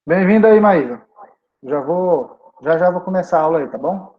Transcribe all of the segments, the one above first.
Bem-vindo aí, Maísa. Já vou começar a aula aí, tá bom?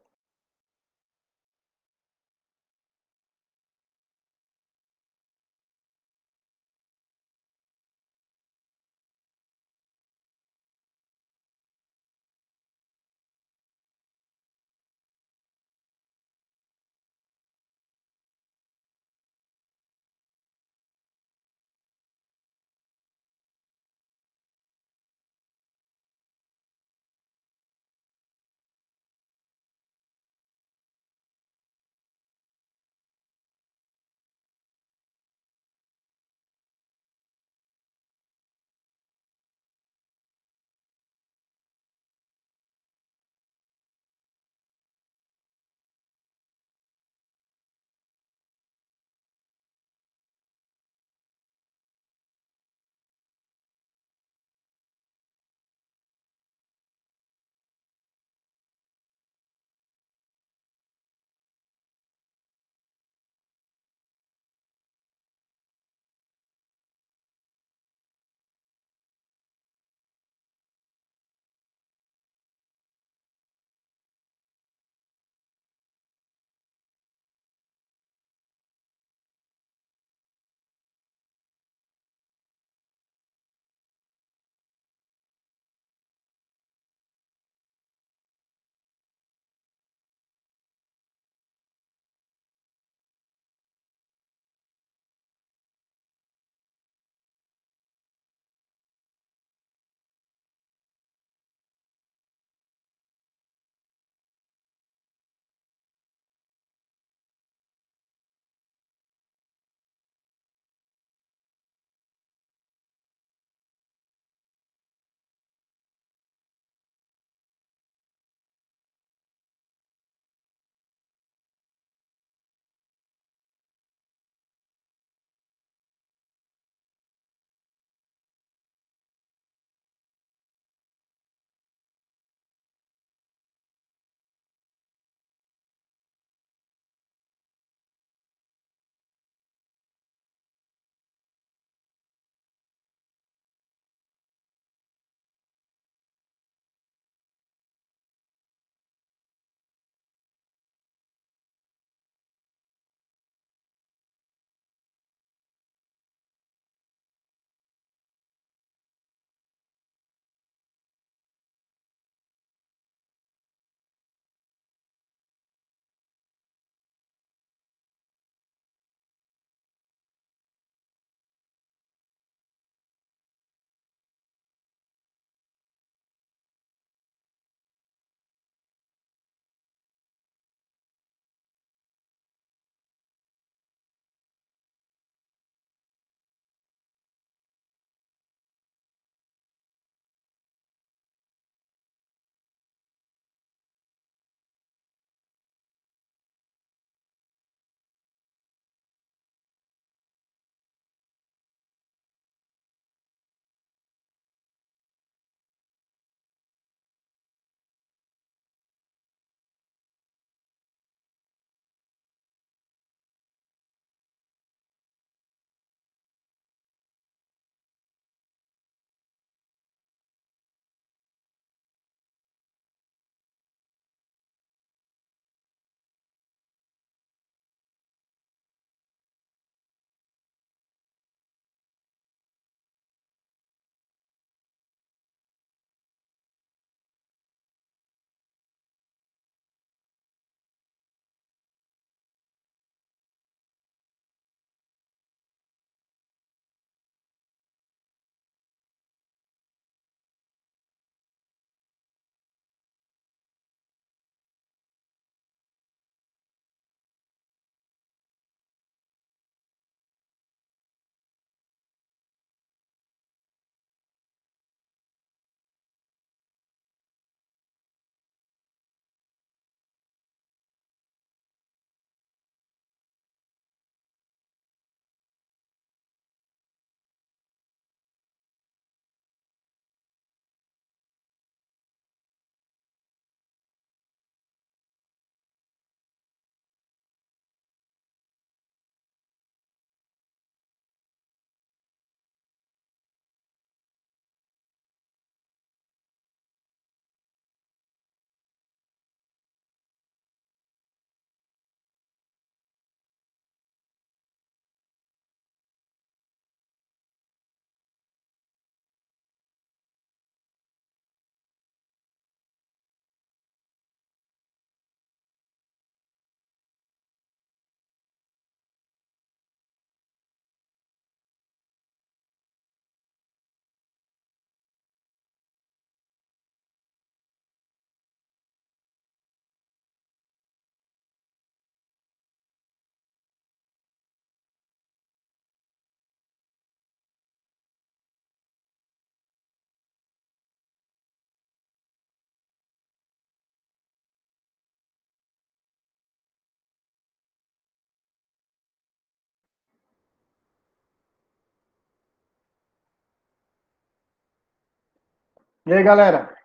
E aí, galera?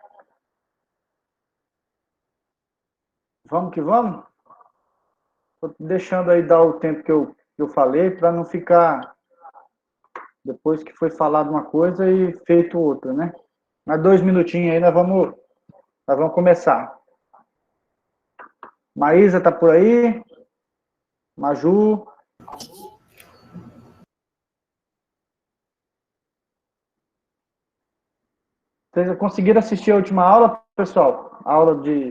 Vamos que vamos? Tô deixando aí dar o tempo que eu falei para não ficar depois que foi falado uma coisa e feito outra, né? Mas 2 minutinhos aí nós vamos começar. Maísa tá por aí? Maju? Vocês já conseguiram assistir a última aula, pessoal? A aula de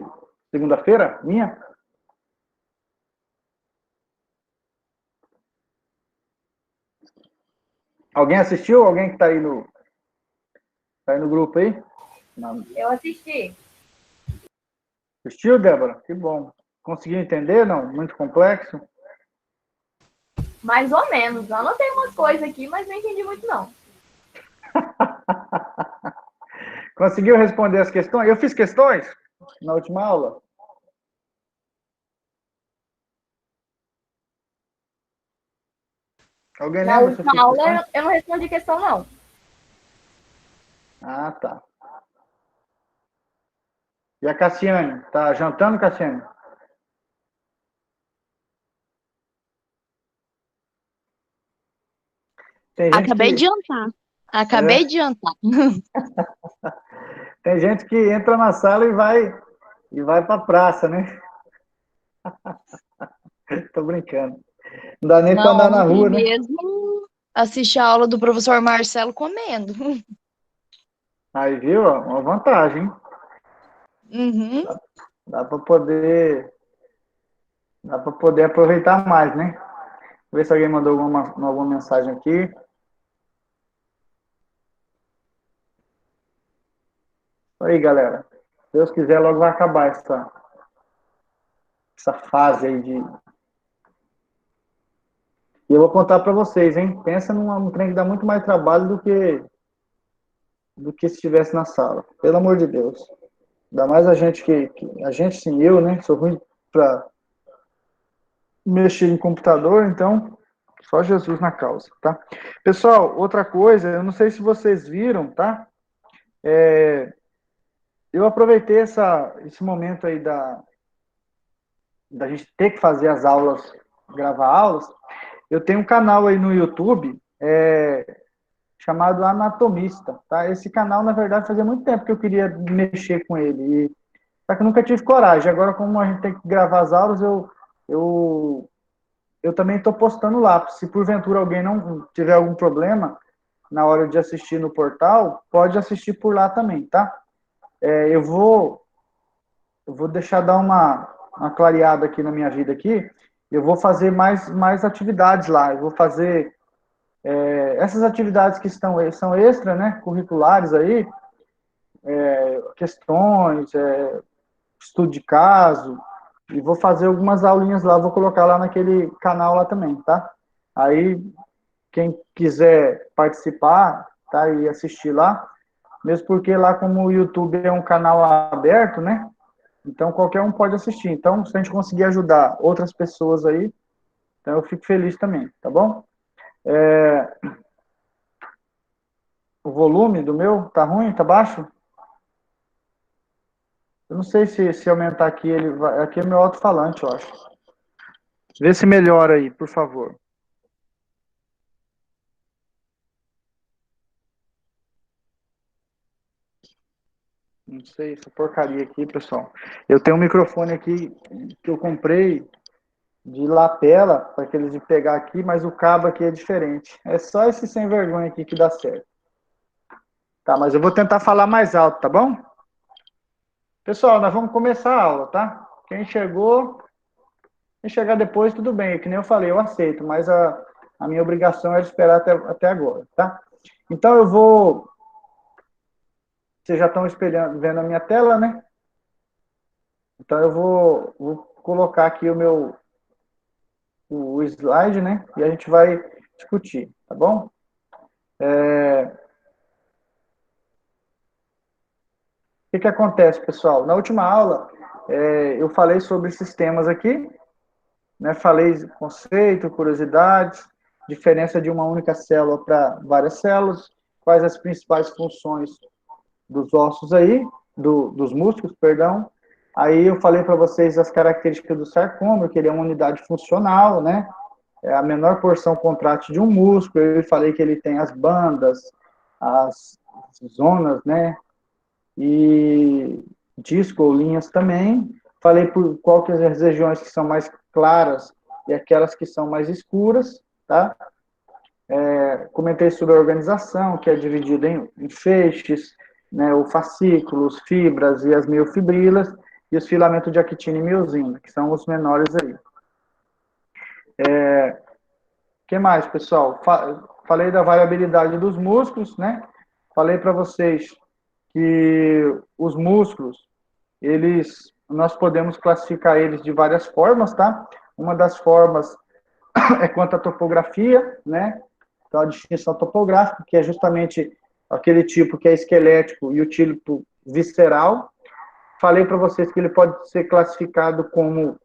segunda-feira, minha? Alguém assistiu? Alguém que tá aí no grupo aí? Não. Eu assisti. Assistiu, Débora? Que bom. Conseguiu entender? Não? Muito complexo? Mais ou menos. Eu anotei umas coisas aqui, mas não entendi muito, não. Conseguiu responder as questões? Eu fiz questões na última aula. Alguém Na lembra se eu última fiz questões? aula, eu não respondi questão, não. Ah, tá. E a Cassiane? Tá jantando, Cassiane? Tem gente Acabei de que, jantar. Acabei é, de jantar. tem gente que entra na sala e vai para a praça, né? Tô brincando. Não dá nem para Não, andar na ontem rua, né? mesmo assisti a aula do professor Marcelo comendo. Aí, viu? Ó, uma vantagem, hein? Uhum. Dá para poder, dá para poder aproveitar mais, né? Ver se alguém mandou alguma mensagem aqui. Aí, galera. Se Deus quiser, logo vai acabar essa fase aí de. E eu vou contar para vocês, hein? Pensa num trem que dá muito mais trabalho do que se estivesse na sala. Pelo amor de Deus. Ainda mais a gente a gente, sim, eu, né? Sou ruim para mexer em computador, então só Jesus na causa, tá? Pessoal, outra coisa, eu não sei se vocês viram, tá? Eu aproveitei esse momento aí da gente ter que fazer as aulas, gravar aulas. Eu tenho um canal aí no YouTube chamado Anatomista, tá? Esse canal, na verdade, fazia muito tempo que eu queria mexer com ele, só que eu nunca tive coragem. Agora, como a gente tem que gravar as aulas, eu, eu também estou postando lá. Se porventura alguém não tiver algum problema na hora de assistir no portal, pode assistir por lá também, tá? Eu vou deixar dar uma clareada aqui na minha vida aqui. Eu vou fazer mais atividades lá. Eu vou fazer essas atividades que são extra, né, curriculares aí, questões, estudo de caso, e vou fazer algumas aulinhas lá, vou colocar lá naquele canal lá também, tá? Aí, quem quiser participar, tá, e assistir lá, mesmo porque lá como o YouTube é um canal aberto, né, então qualquer um pode assistir. Então, se a gente conseguir ajudar outras pessoas aí, então eu fico feliz também, tá bom? O volume do meu tá ruim, tá baixo? Eu não sei se aumentar aqui, ele vai, aqui é meu alto-falante, eu acho. Vê se melhora aí, por favor. Não sei, essa porcaria aqui, pessoal. Eu tenho um microfone aqui que eu comprei de lapela, para aqueles de pegar aqui, mas o cabo aqui é diferente. É só esse sem vergonha aqui que dá certo. Tá, mas eu vou tentar falar mais alto, tá bom? Pessoal, nós vamos começar a aula, tá? Quem chegar depois, tudo bem. Que nem eu falei, eu aceito, mas a minha obrigação é esperar até agora, tá? Então eu vou. Vocês já estão espelhando, vendo a minha tela, né? Então eu vou colocar aqui o slide, né? E a gente vai discutir, tá bom? O que acontece, pessoal? Na última aula, eu falei sobre sistemas aqui, né? Falei conceito, curiosidades, diferença de uma única célula para várias células, quais as principais funções dos ossos aí, dos músculos, perdão. Aí eu falei para vocês as características do sarcômero, que ele é uma unidade funcional, né? É a menor porção contrátil de um músculo. Eu falei que ele tem as bandas, as zonas, né? E disco ou linhas também. Falei por qual que as regiões que são mais claras e aquelas que são mais escuras, tá? Comentei sobre a organização, que é dividida em feixes, né, ou fascículos, fibras e as miofibrilas, e os filamentos de actina e miosina, que são os menores aí. O que mais, pessoal? Falei da variabilidade dos músculos, né? Falei para vocês que os músculos, nós podemos classificar eles de várias formas, tá? Uma das formas é quanto à topografia, né? Então, a distinção topográfica, que é justamente aquele tipo que é esquelético e o tipo visceral. Falei para vocês que ele pode ser classificado como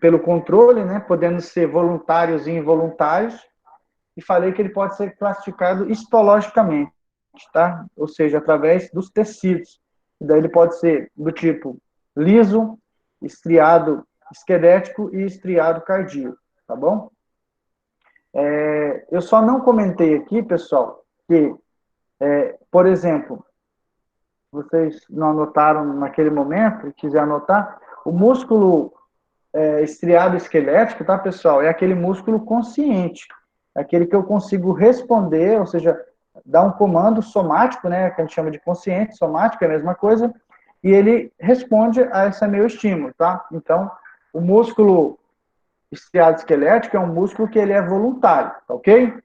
pelo controle, né? Podendo ser voluntários e involuntários. E falei que ele pode ser classificado histologicamente, tá? Ou seja, através dos tecidos. E daí ele pode ser do tipo liso, estriado esquelético e estriado cardíaco, tá bom? Eu só não comentei aqui, pessoal, que, por exemplo, vocês não anotaram naquele momento, e quiser anotar, o músculo estriado esquelético, tá, pessoal? É aquele músculo consciente, é aquele que eu consigo responder, ou seja, dar um comando somático, né, que a gente chama de consciente, somático é a mesma coisa, e ele responde a esse meu estímulo, tá? Então, o músculo estriado esquelético é um músculo que ele é voluntário, tá ok?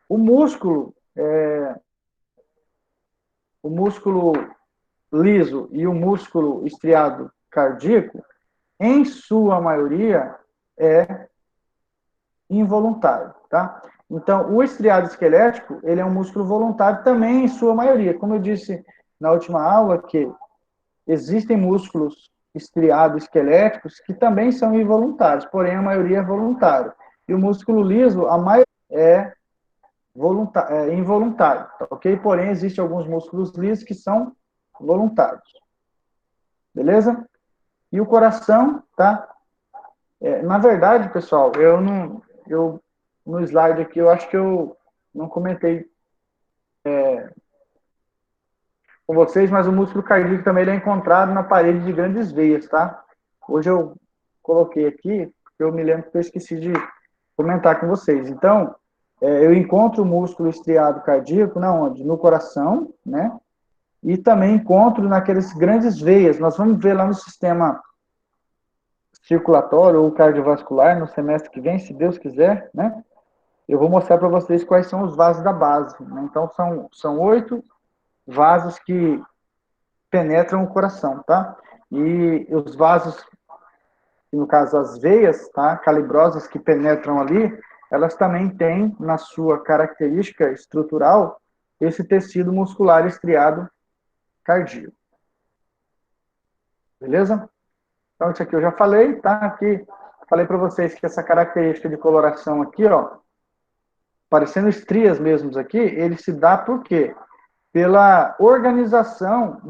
O músculo liso e o músculo estriado cardíaco, em sua maioria, é involuntário, tá? Então, o estriado esquelético, ele é um músculo voluntário também, em sua maioria. Como eu disse na última aula, que existem músculos estriados esqueléticos que também são involuntários, porém a maioria é voluntário. E o músculo liso, a maioria é involuntário, tá, ok? Porém, existem alguns músculos lisos que são voluntários. Beleza? E o coração, tá? Na verdade, pessoal, no slide aqui, eu acho que eu não comentei com vocês, mas o músculo cardíaco também ele é encontrado na parede de grandes veias, tá? Hoje eu coloquei aqui, porque eu me lembro que eu esqueci de comentar com vocês. Então, eu encontro o músculo estriado cardíaco, na onde? No coração, né? E também encontro naqueles grandes veias. Nós vamos ver lá no sistema circulatório ou cardiovascular no semestre que vem, se Deus quiser, né? Eu vou mostrar para vocês quais são os vasos da base, né? Então, são 8 vasos que penetram o coração, tá? E os vasos, no caso as veias, tá? Calibrosas que penetram ali, elas também têm na sua característica estrutural esse tecido muscular estriado cardíaco. Beleza? Então, isso aqui eu já falei, tá? Aqui, falei para vocês que essa característica de coloração aqui, ó, parecendo estrias mesmos aqui, ele se dá por quê? Pela organização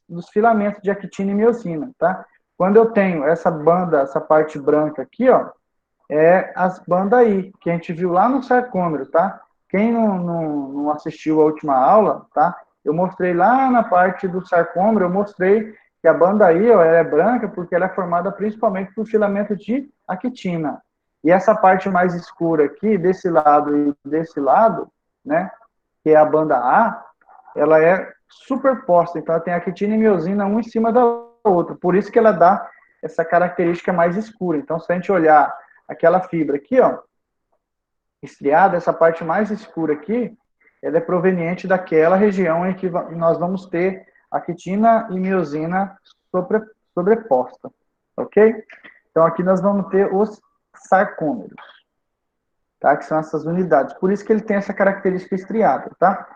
dos filamentos de actina e miosina, tá? Quando eu tenho essa banda, essa parte branca aqui, ó, é as bandas aí, que a gente viu lá no sarcômero, tá? Quem não assistiu a última aula, tá? Eu mostrei lá na parte do sarcômero, eu mostrei que a banda aí, ó, ela é branca porque ela é formada principalmente por filamento de actina. E essa parte mais escura aqui, desse lado e desse lado, né, que é a banda A, ela é superposta, então ela tem actina e miosina um em cima da outra, por isso que ela dá essa característica mais escura. Então, se a gente olhar aquela fibra aqui, ó, estriada, essa parte mais escura aqui, ela é proveniente daquela região em que nós vamos ter actina e miosina sobreposta, ok? Então, aqui nós vamos ter os sarcômeros, tá? Que são essas unidades. Por isso que ele tem essa característica estriada, tá?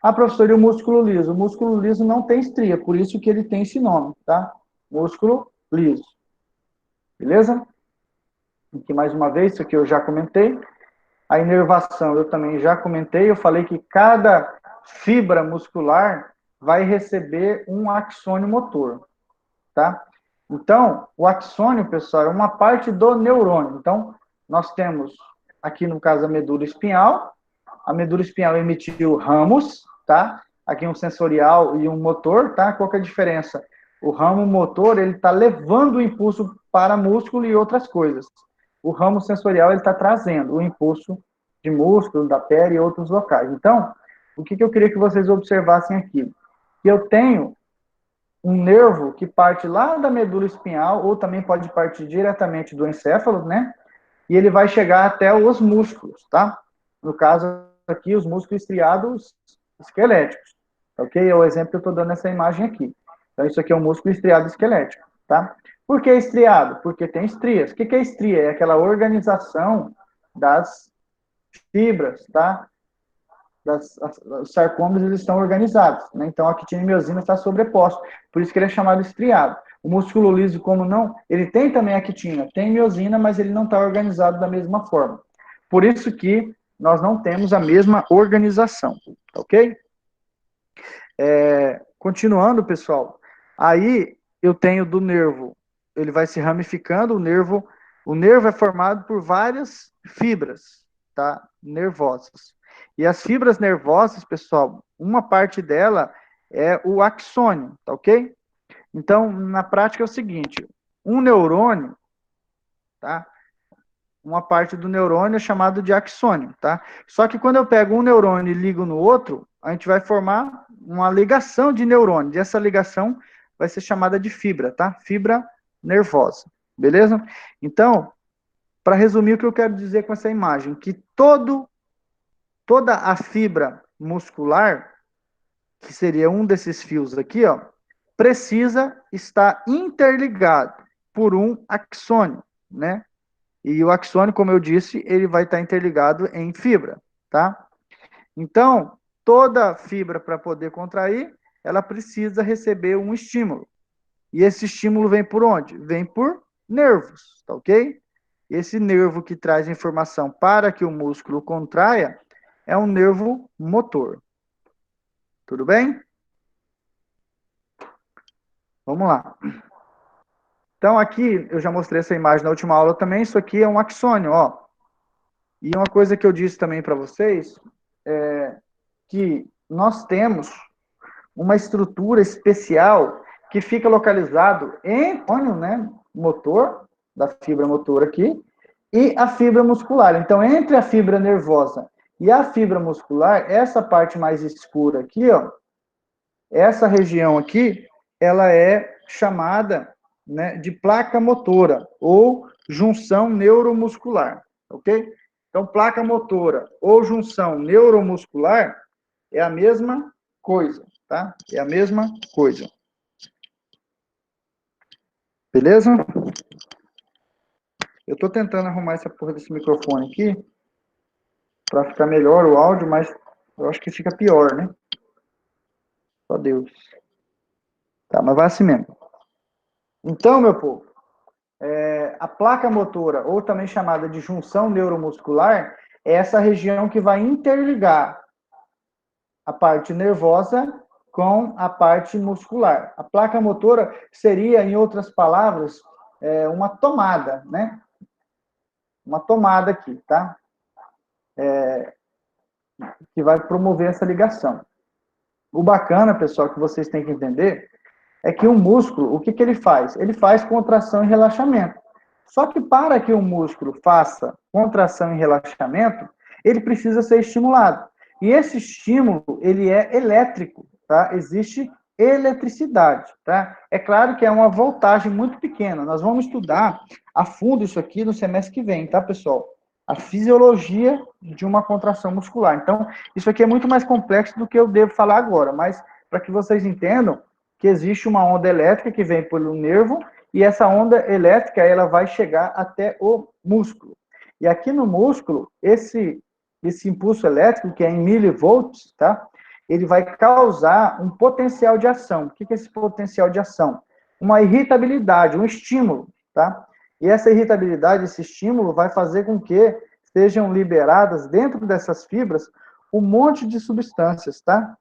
Ah, professor, e o músculo liso? O músculo liso não tem estria, por isso que ele tem esse nome, tá? Músculo liso. Beleza? Aqui mais uma vez, isso aqui eu já comentei. A inervação eu também já comentei, eu falei que cada fibra muscular, vai receber um axônio motor, tá? Então, o axônio, pessoal, é uma parte do neurônio. Então, nós temos, aqui no caso, a medula espinhal emitiu ramos, tá? Aqui um sensorial e um motor, tá? Qual que é a diferença? O ramo motor, ele está levando o impulso para músculo e outras coisas. O ramo sensorial, ele está trazendo o impulso de músculo, da pele e outros locais. Então, o que eu queria que vocês observassem aqui? Que eu tenho um nervo que parte lá da medula espinhal, ou também pode partir diretamente do encéfalo, né? E ele vai chegar até os músculos, tá? No caso aqui, os músculos estriados esqueléticos, ok? É o exemplo que eu estou dando nessa imagem aqui. Então, isso aqui é um músculo estriado esquelético, tá? Por que estriado? Porque tem estrias. O que é estria? É aquela organização das fibras, tá? Os sarcômeros, eles estão organizados, né? Então, a quitina e miosina está sobreposto, por isso que ele é chamado estriado. O músculo liso, como não, ele tem também a quitina, tem miosina, mas ele não está organizado da mesma forma. Por isso que nós não temos a mesma organização, ok? Continuando, pessoal, aí eu tenho do nervo, ele vai se ramificando, o nervo é formado por várias fibras, tá? Nervosas. E as fibras nervosas, pessoal, uma parte dela é o axônio, tá ok? Então, na prática é o seguinte, um neurônio, tá? Uma parte do neurônio é chamado de axônio, tá? Só que quando eu pego um neurônio e ligo no outro, a gente vai formar uma ligação de neurônio. E essa ligação vai ser chamada de fibra, tá? Fibra nervosa, beleza? Então, para resumir o que eu quero dizer com essa imagem, que toda a fibra muscular, que seria um desses fios aqui, ó, precisa estar interligado por um axônio, né? E o axônio, como eu disse, ele vai estar interligado em fibra, tá? Então, toda fibra para poder contrair, ela precisa receber um estímulo. E esse estímulo vem por onde? Vem por nervos, tá ok? Esse nervo que traz informação para que o músculo contraia é um nervo motor. Tudo bem? Vamos lá. Então, aqui, eu já mostrei essa imagem na última aula também, isso aqui é um axônio, ó. E uma coisa que eu disse também para vocês é que nós temos uma estrutura especial que fica localizado em ônio, né, motor, da fibra motor aqui, e a fibra muscular. Então, entre a fibra nervosa e a fibra muscular, essa parte mais escura aqui, ó, essa região aqui, ela é chamada, né, de placa motora, ou junção neuromuscular, ok? Então, placa motora ou junção neuromuscular é a mesma coisa, tá? É a mesma coisa. Beleza? Eu tô tentando arrumar essa porra desse microfone aqui para ficar melhor o áudio, mas eu acho que fica pior, né? Só Deus. Tá, mas vai assim mesmo. Então, meu povo, a placa motora, ou também chamada de junção neuromuscular, é essa região que vai interligar a parte nervosa com a parte muscular. A placa motora seria, em outras palavras, uma tomada, né? Uma tomada aqui, tá? Que vai promover essa ligação. O bacana, pessoal, que vocês têm que entender, é que o músculo, o que ele faz? Ele faz contração e relaxamento. Só que para que o músculo faça contração e relaxamento, ele precisa ser estimulado. E esse estímulo, ele é elétrico, tá? Existe eletricidade, tá? É claro que é uma voltagem muito pequena. Nós vamos estudar a fundo isso aqui no semestre que vem, tá, pessoal? A fisiologia de uma contração muscular. Então, isso aqui é muito mais complexo do que eu devo falar agora, mas para que vocês entendam que existe uma onda elétrica que vem pelo nervo e essa onda elétrica ela vai chegar até o músculo. E aqui no músculo, esse impulso elétrico, que é em milivolts, tá? Ele vai causar um potencial de ação. O que é esse potencial de ação? Uma irritabilidade, um estímulo, tá? E essa irritabilidade, esse estímulo, vai fazer com que sejam liberadas dentro dessas fibras um monte de substâncias, tá?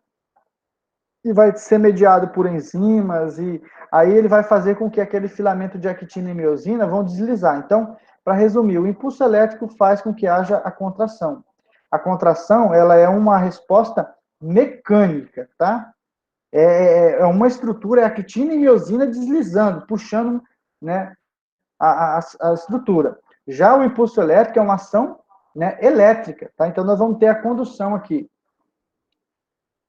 e vai ser mediado por enzimas, e aí ele vai fazer com que aquele filamento de actina e miosina vão deslizar. Então, para resumir, o impulso elétrico faz com que haja a contração. A contração, ela é uma resposta mecânica, tá? É uma estrutura, é actina e miosina deslizando, puxando, né, a estrutura. Já o impulso elétrico é uma ação, né, elétrica, tá? Então, nós vamos ter a condução aqui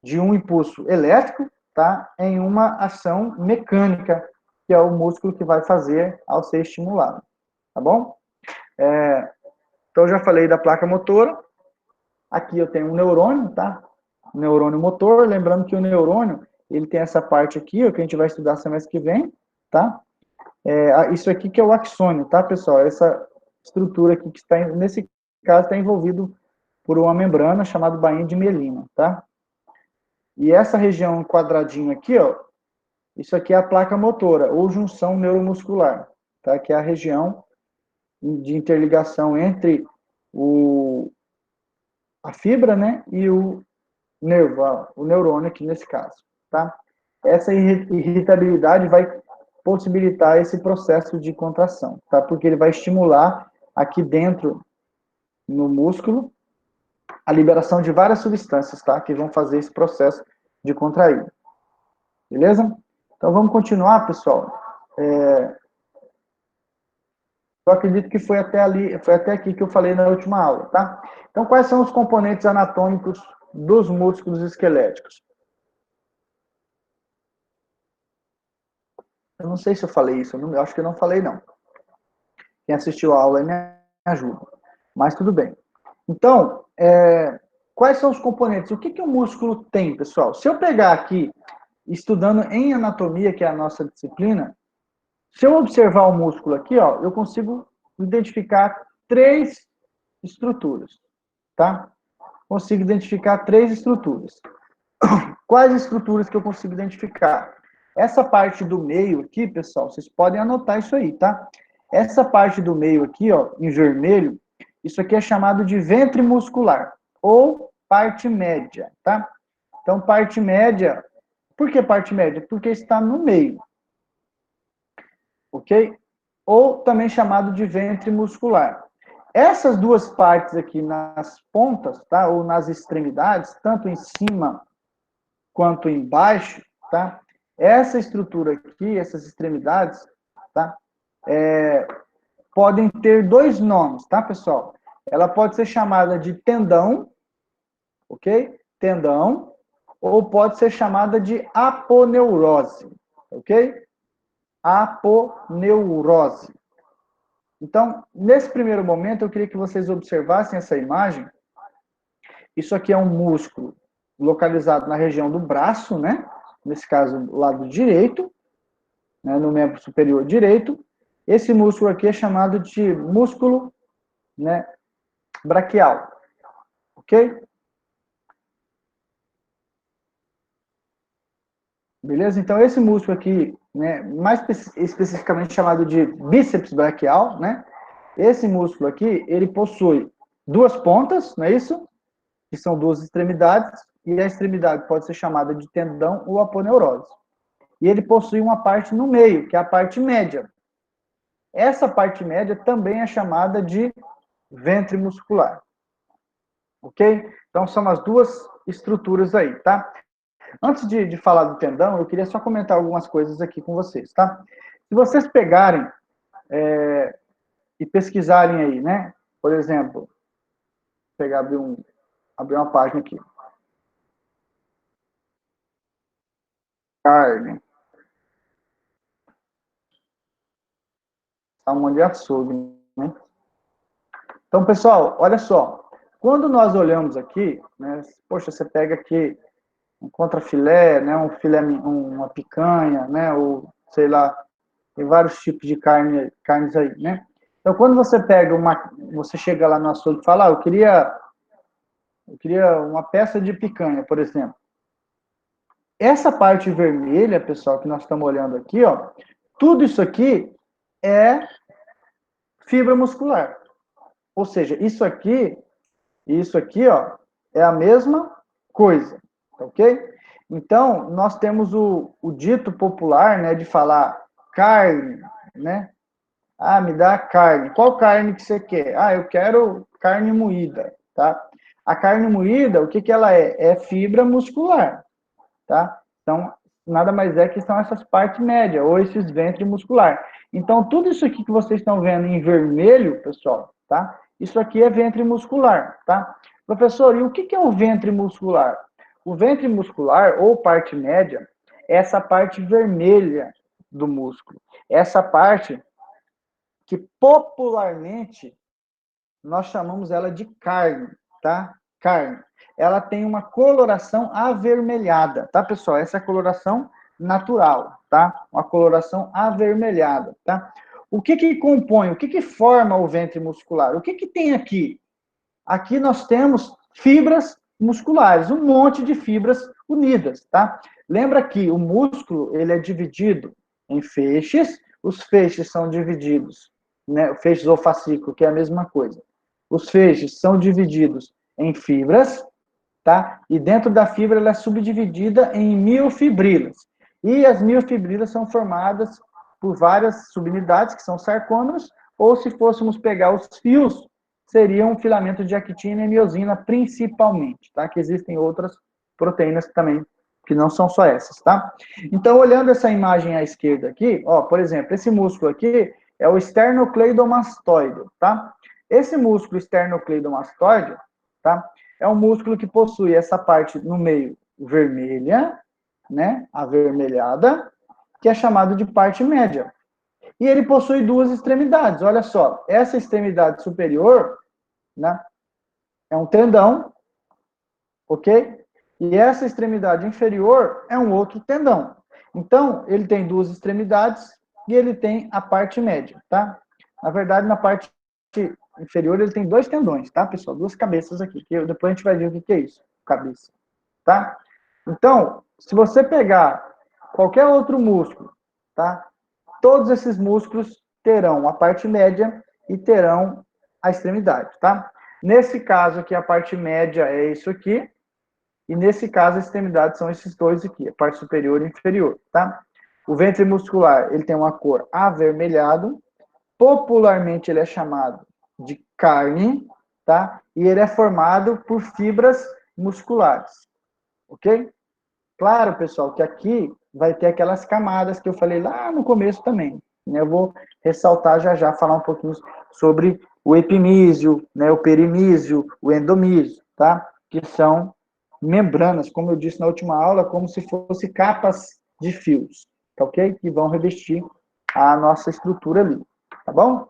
de um impulso elétrico, tá, em uma ação mecânica, que é o músculo que vai fazer ao ser estimulado, tá bom? Então, eu já falei da placa motora. Aqui eu tenho um neurônio, tá? Um neurônio motor. Lembrando que o neurônio, ele tem essa parte aqui, ó, que a gente vai estudar semestre que vem, tá? Isso aqui que é o axônio, tá, pessoal? Essa estrutura aqui que está, nesse caso, está envolvido por uma membrana chamada bainha de mielina, tá? E essa região quadradinha aqui, ó, isso aqui é a placa motora, ou junção neuromuscular, tá? Que é a região de interligação entre a fibra, né, e o nervo, o neurônio aqui nesse caso, tá? Essa irritabilidade vai possibilitar esse processo de contração, tá? Porque ele vai estimular aqui dentro, no músculo, a liberação de várias substâncias, tá? Que vão fazer esse processo de contrair. Beleza? Então, vamos continuar, pessoal. Eu acredito que foi até ali, foi até aqui que eu falei na última aula, tá? Então, quais são os componentes anatômicos dos músculos esqueléticos? Eu não sei se eu falei isso, eu acho que eu não falei, não. Quem assistiu a aula aí me ajuda. Mas tudo bem. Então, quais são os componentes? O que o músculo tem, pessoal? Se eu pegar aqui, estudando em anatomia, que é a nossa disciplina, se eu observar o músculo aqui, ó, eu consigo identificar 3 estruturas, tá? Consigo identificar 3 estruturas. Quais estruturas que eu consigo identificar? Essa parte do meio aqui, pessoal, vocês podem anotar isso aí, tá? Essa parte do meio aqui, ó, em vermelho, isso aqui é chamado de ventre muscular, ou parte média, tá? Então, parte média, por que parte média? Porque está no meio, ok? Ou também chamado de ventre muscular. Essas duas partes aqui nas pontas, tá? Ou nas extremidades, tanto em cima quanto embaixo, tá? Essa estrutura aqui, essas extremidades, tá? Podem ter 2 nomes, tá, pessoal? Ela pode ser chamada de tendão, ok? Tendão, ou pode ser chamada de aponeurose, ok? Aponeurose. Então, nesse primeiro momento, eu queria que vocês observassem essa imagem. Isso aqui é um músculo localizado na região do braço, né? Nesse caso, do lado direito, né? No membro superior direito. Esse músculo aqui é chamado de músculo, né, braquial, ok? Beleza? Então, esse músculo aqui, né, mais especificamente chamado de bíceps braquial, né? Esse músculo aqui, ele possui 2 pontas, não é isso? Que são 2 extremidades, e a extremidade pode ser chamada de tendão ou aponeurose. E ele possui uma parte no meio, que é a parte média. Essa parte média também é chamada de ventre muscular. Ok? Então, são as 2 estruturas aí, tá? Antes de falar do tendão, eu queria só comentar algumas coisas aqui com vocês, tá? Se vocês pegarem e pesquisarem aí, né? Por exemplo, vou pegar, abrir uma página aqui. Carne. Salmão de açougue, né? Então, pessoal, olha só. Quando nós olhamos aqui, né? Poxa, você pega aqui um contrafilé, né? Um filé, uma picanha, né? Ou, sei lá, tem vários tipos de carnes aí, né? Então, quando você pega você chega lá no açougue e fala, eu queria uma peça de picanha, por exemplo. Essa parte vermelha, pessoal, que nós estamos olhando aqui, ó, tudo isso aqui é fibra muscular. Ou seja, isso aqui, ó, é a mesma coisa, ok? Então, nós temos o dito popular, né, de falar carne, né? Ah, me dá carne. Qual carne que você quer? Ah, eu quero carne moída, tá? A carne moída, o que que ela é? É fibra muscular, tá? Então, nada mais é que são essas partes médias, ou esses ventre muscular. Então, tudo isso aqui que vocês estão vendo em vermelho, pessoal, tá? Isso aqui é ventre muscular, tá? Professor, e o que que é o ventre muscular? O ventre muscular, ou parte média, é essa parte vermelha do músculo. Essa parte que popularmente nós chamamos ela de carne, tá? Carne. Ela tem uma coloração avermelhada, tá, pessoal? Essa é a coloração natural, tá? Uma coloração avermelhada, tá? O que que compõe, o que que forma o ventre muscular? O que que tem aqui? Aqui nós temos fibras musculares, um monte de fibras unidas, tá? Lembra que o músculo, ele é dividido em feixes, os feixes são divididos, né? Feixes ou fascículo, que é a mesma coisa. Os feixes são divididos em fibras, tá? E dentro da fibra ela é subdividida em miofibrilas. E as miofibrilas são formadas por várias subunidades, que são sarcômeros, ou se fôssemos pegar os fios, seriam filamentos de actina e miosina principalmente, tá? Que existem outras proteínas também, que não são só essas, tá? Então, olhando essa imagem à esquerda aqui, ó, por exemplo, esse músculo aqui é o esternocleidomastoide, tá? Esse músculo esternocleidomastoide, tá? É um músculo que possui essa parte no meio vermelha, né, avermelhada, que é chamado de parte média. E ele possui duas extremidades, olha só. Essa extremidade superior, né, é um tendão, ok? E essa extremidade inferior é um outro tendão. Então, ele tem duas extremidades e ele tem a parte média, tá? Na verdade, na parte inferior, ele tem dois tendões, tá, pessoal? Duas cabeças aqui, que depois a gente vai ver o que é isso, cabeça, tá? Então, se você pegar qualquer outro músculo, tá? Todos esses músculos terão a parte média e terão a extremidade, tá? Nesse caso aqui, a parte média é isso aqui, e nesse caso, as extremidades são esses dois aqui, a parte superior e inferior, tá? O ventre muscular, ele tem uma cor avermelhado, popularmente ele é chamado de carne, tá? E ele é formado por fibras musculares, ok? Claro, pessoal, que aqui vai ter aquelas camadas que eu falei lá no começo também, né? Eu vou ressaltar já já, falar um pouquinho sobre o epimísio, né? O perimísio, o endomísio, tá? Que são membranas, como eu disse na última aula, como se fosse capas de fios, tá ok? Que vão revestir a nossa estrutura ali, tá bom?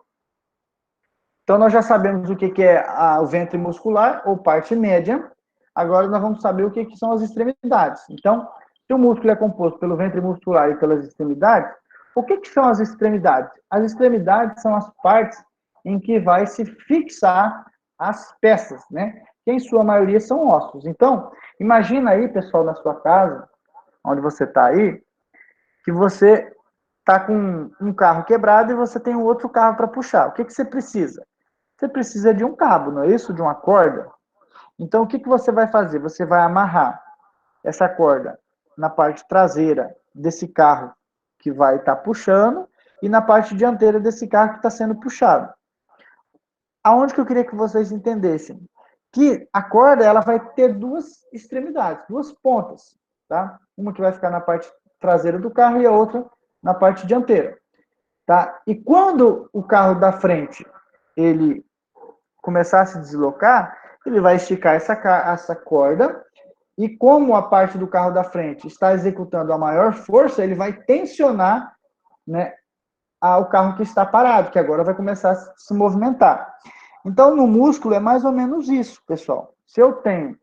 Então, nós já sabemos o que é o ventre muscular, ou parte média. Agora, nós vamos saber o que são as extremidades. Então, se o músculo é composto pelo ventre muscular e pelas extremidades, o que são as extremidades? As extremidades são as partes em que vai se fixar as peças, né? Que, em sua maioria, são ossos. Então, imagina aí, pessoal, na sua casa, onde você está aí, que você está com um carro quebrado e você tem um outro carro para puxar. O que você precisa? Você precisa de um cabo, não é isso? De uma corda. Então, o que você vai fazer? Você vai amarrar essa corda na parte traseira desse carro que vai estar puxando e na parte dianteira desse carro que está sendo puxado. Aonde que eu queria que vocês entendessem? Que a corda ela vai ter duas extremidades, duas pontas, tá? Uma que vai ficar na parte traseira do carro e a outra na parte dianteira, tá? E quando o carro da frente ele começar a se deslocar, ele vai esticar essa corda e como a parte do carro da frente está executando a maior força, ele vai tensionar, né, o carro que está parado, que agora vai começar a se movimentar. Então, no músculo é mais ou menos isso, pessoal. Se eu tenho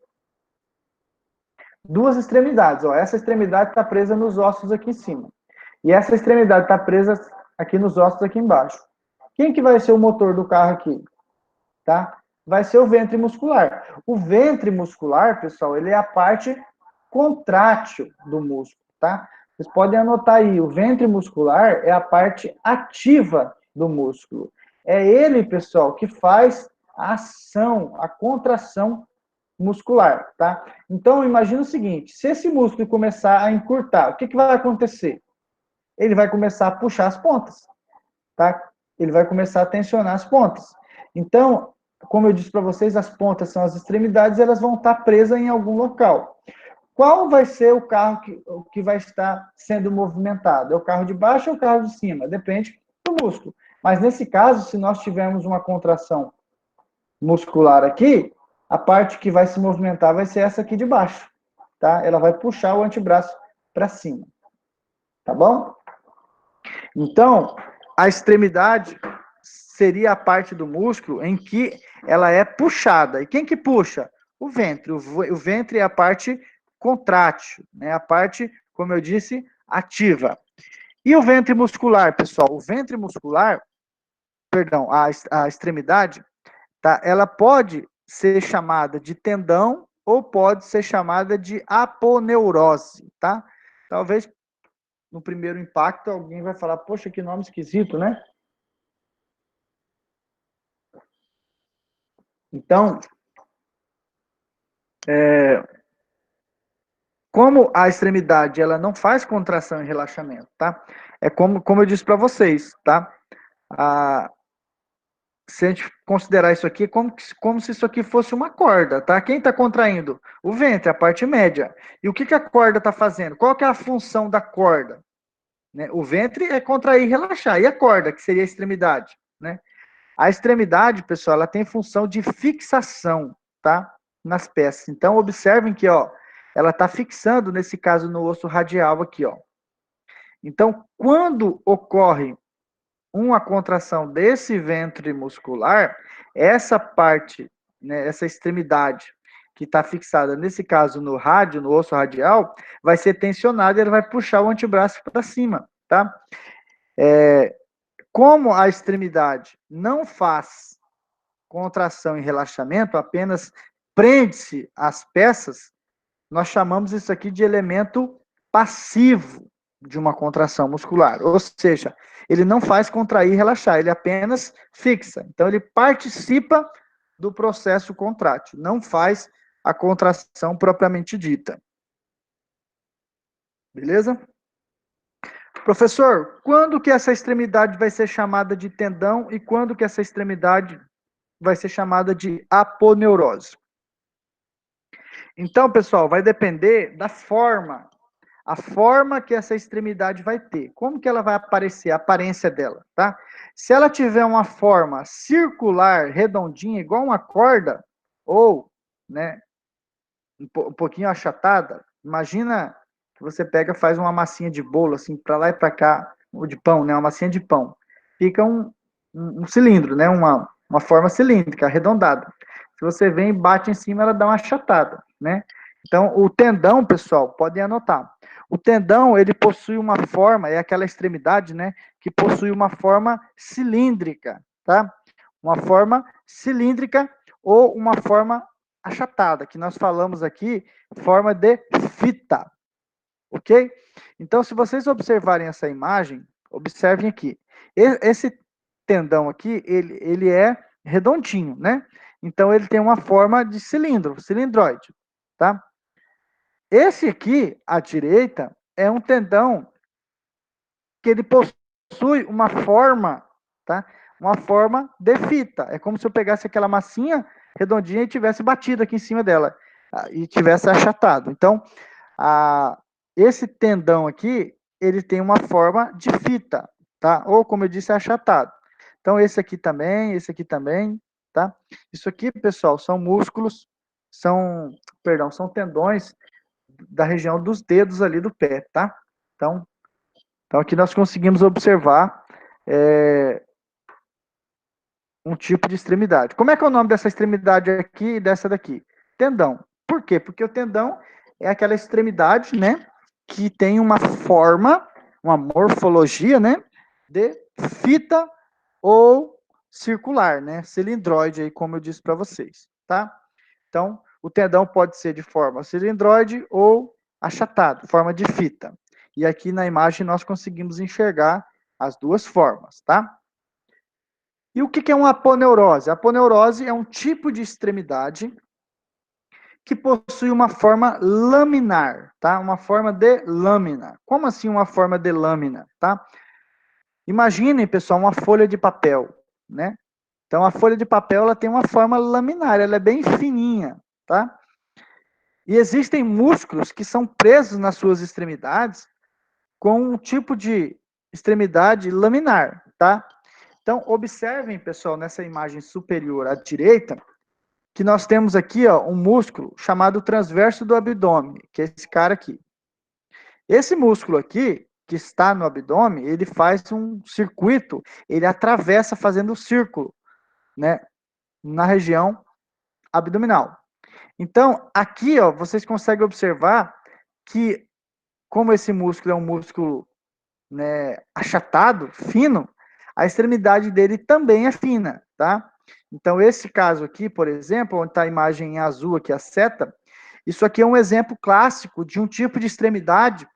duas extremidades, ó, essa extremidade está presa nos ossos aqui em cima, e essa extremidade está presa aqui nos ossos aqui embaixo. Quem que vai ser o motor do carro aqui? Tá? Vai ser o ventre muscular. O ventre muscular, pessoal, ele é a parte contrátil do músculo, tá? Vocês podem anotar aí, o ventre muscular é a parte ativa do músculo. É ele, pessoal, que faz a ação, a contração muscular, tá? Então, imagina o seguinte, se esse músculo começar a encurtar, o que vai acontecer? Ele vai começar a puxar as pontas, tá? Ele vai começar a tensionar as pontas. Então, como eu disse para vocês, as pontas são as extremidades, elas vão estar presas em algum local. Qual vai ser o carro que vai estar sendo movimentado? É o carro de baixo ou o carro de cima? Depende do músculo. Mas nesse caso, se nós tivermos uma contração muscular aqui, a parte que vai se movimentar vai ser essa aqui de baixo, tá? Ela vai puxar o antebraço para cima, tá bom? Então, a extremidade seria a parte do músculo em que ela é puxada. E quem que puxa? O ventre. O ventre é a parte contrátil, né? A parte, como eu disse, ativa. E o ventre muscular, pessoal? O ventre muscular, perdão, a extremidade, tá? Ela pode ser chamada de tendão ou pode ser chamada de aponeurose, tá? Talvez no primeiro impacto alguém vai falar, poxa, que nome esquisito, né? Então, como a extremidade ela não faz contração e relaxamento, tá? É como eu disse para vocês, tá? Se a gente considerar isso aqui como se isso aqui fosse uma corda, tá? Quem está contraindo? O ventre, a parte média. E o que a corda está fazendo? Qual que é a função da corda? Né? O ventre é contrair e relaxar. E a corda, que seria a extremidade, né? A extremidade, pessoal, ela tem função de fixação, tá? Nas peças. Então, observem que, ó, ela está fixando, nesse caso, no osso radial aqui, ó. Então, quando ocorre uma contração desse ventre muscular, essa parte, né, essa extremidade que está fixada, nesse caso, no rádio, no osso radial, vai ser tensionada e ele vai puxar o antebraço para cima, tá? Como a extremidade não faz contração e relaxamento, apenas prende-se às peças, nós chamamos isso aqui de elemento passivo de uma contração muscular. Ou seja, ele não faz contrair e relaxar, ele apenas fixa. Então, ele participa do processo contrátil, não faz a contração propriamente dita. Beleza? Professor, quando que essa extremidade vai ser chamada de tendão e quando que essa extremidade vai ser chamada de aponeurose? Então, pessoal, vai depender da forma, a forma que essa extremidade vai ter. Como que ela vai aparecer, a aparência dela, tá? Se ela tiver uma forma circular, redondinha, igual uma corda, ou, né, um pouquinho achatada, imagina que você pega, faz uma massinha de bolo, assim, para lá e para cá, ou de pão, né, uma massinha de pão. Fica um cilindro, né, uma forma cilíndrica, arredondada. Se você vem e bate em cima, ela dá uma achatada, né? Então, o tendão, pessoal, podem anotar. O tendão, ele possui uma forma, é aquela extremidade, né, que possui uma forma cilíndrica, tá? Uma forma cilíndrica ou uma forma achatada, que nós falamos aqui, forma de fita, ok? Então, se vocês observarem essa imagem, observem aqui. Esse tendão aqui, ele é redondinho, né? Então, ele tem uma forma de cilindro, cilindroide, tá? Esse aqui, à direita, é um tendão que ele possui uma forma, tá? Uma forma de fita. É como se eu pegasse aquela massinha redondinha e tivesse batido aqui em cima dela e tivesse achatado. Então, esse tendão aqui, ele tem uma forma de fita, tá? Ou, como eu disse, achatado. Então, esse aqui também, tá? Isso aqui, pessoal, são músculos, são tendões da região dos dedos ali do pé, tá? Então aqui nós conseguimos observar um tipo de extremidade. Como é que é o nome dessa extremidade aqui e dessa daqui? Tendão. Por quê? Porque o tendão é aquela extremidade, né, que tem uma forma, uma morfologia, né, de fita ou circular, né, cilindroide, aí, como eu disse para vocês, tá? Então, o tendão pode ser de forma cilindroide ou achatado, forma de fita. E aqui na imagem nós conseguimos enxergar as duas formas, tá? E o que é uma aponeurose? A aponeurose é um tipo de extremidade que possui uma forma laminar, tá? Uma forma de lâmina. Como assim uma forma de lâmina, tá? Imaginem, pessoal, uma folha de papel, né? Então, a folha de papel, ela tem uma forma laminar, ela é bem fininha, tá? E existem músculos que são presos nas suas extremidades com um tipo de extremidade laminar, tá? Então, observem, pessoal, nessa imagem superior à direita, que nós temos aqui, ó, um músculo chamado transverso do abdômen, que é esse cara aqui. Esse músculo aqui, que está no abdômen, ele faz um circuito, ele atravessa fazendo um círculo, né, na região abdominal. Então, aqui, ó, vocês conseguem observar que, como esse músculo é um músculo, né, achatado, fino, a extremidade dele também é fina, tá? Então, esse caso aqui, por exemplo, onde está a imagem em azul aqui, a seta, isso aqui é um exemplo clássico de um tipo de extremidade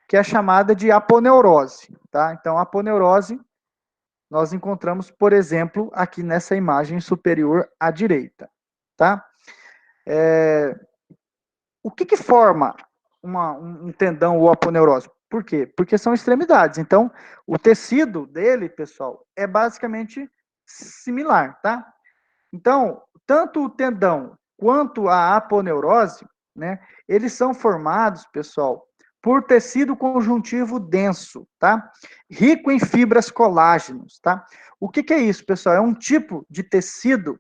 que é chamada de aponeurose, tá? Então, a aponeurose nós encontramos, por exemplo, aqui nessa imagem superior à direita, tá? O que forma um tendão ou aponeurose? Por quê? Porque são extremidades. Então, o tecido dele, pessoal, é basicamente similar, tá? Então, tanto o tendão quanto a aponeurose, né, eles são formados, pessoal, por tecido conjuntivo denso, tá? Rico em fibras colágenos, tá? O que é isso, pessoal? É um tipo de tecido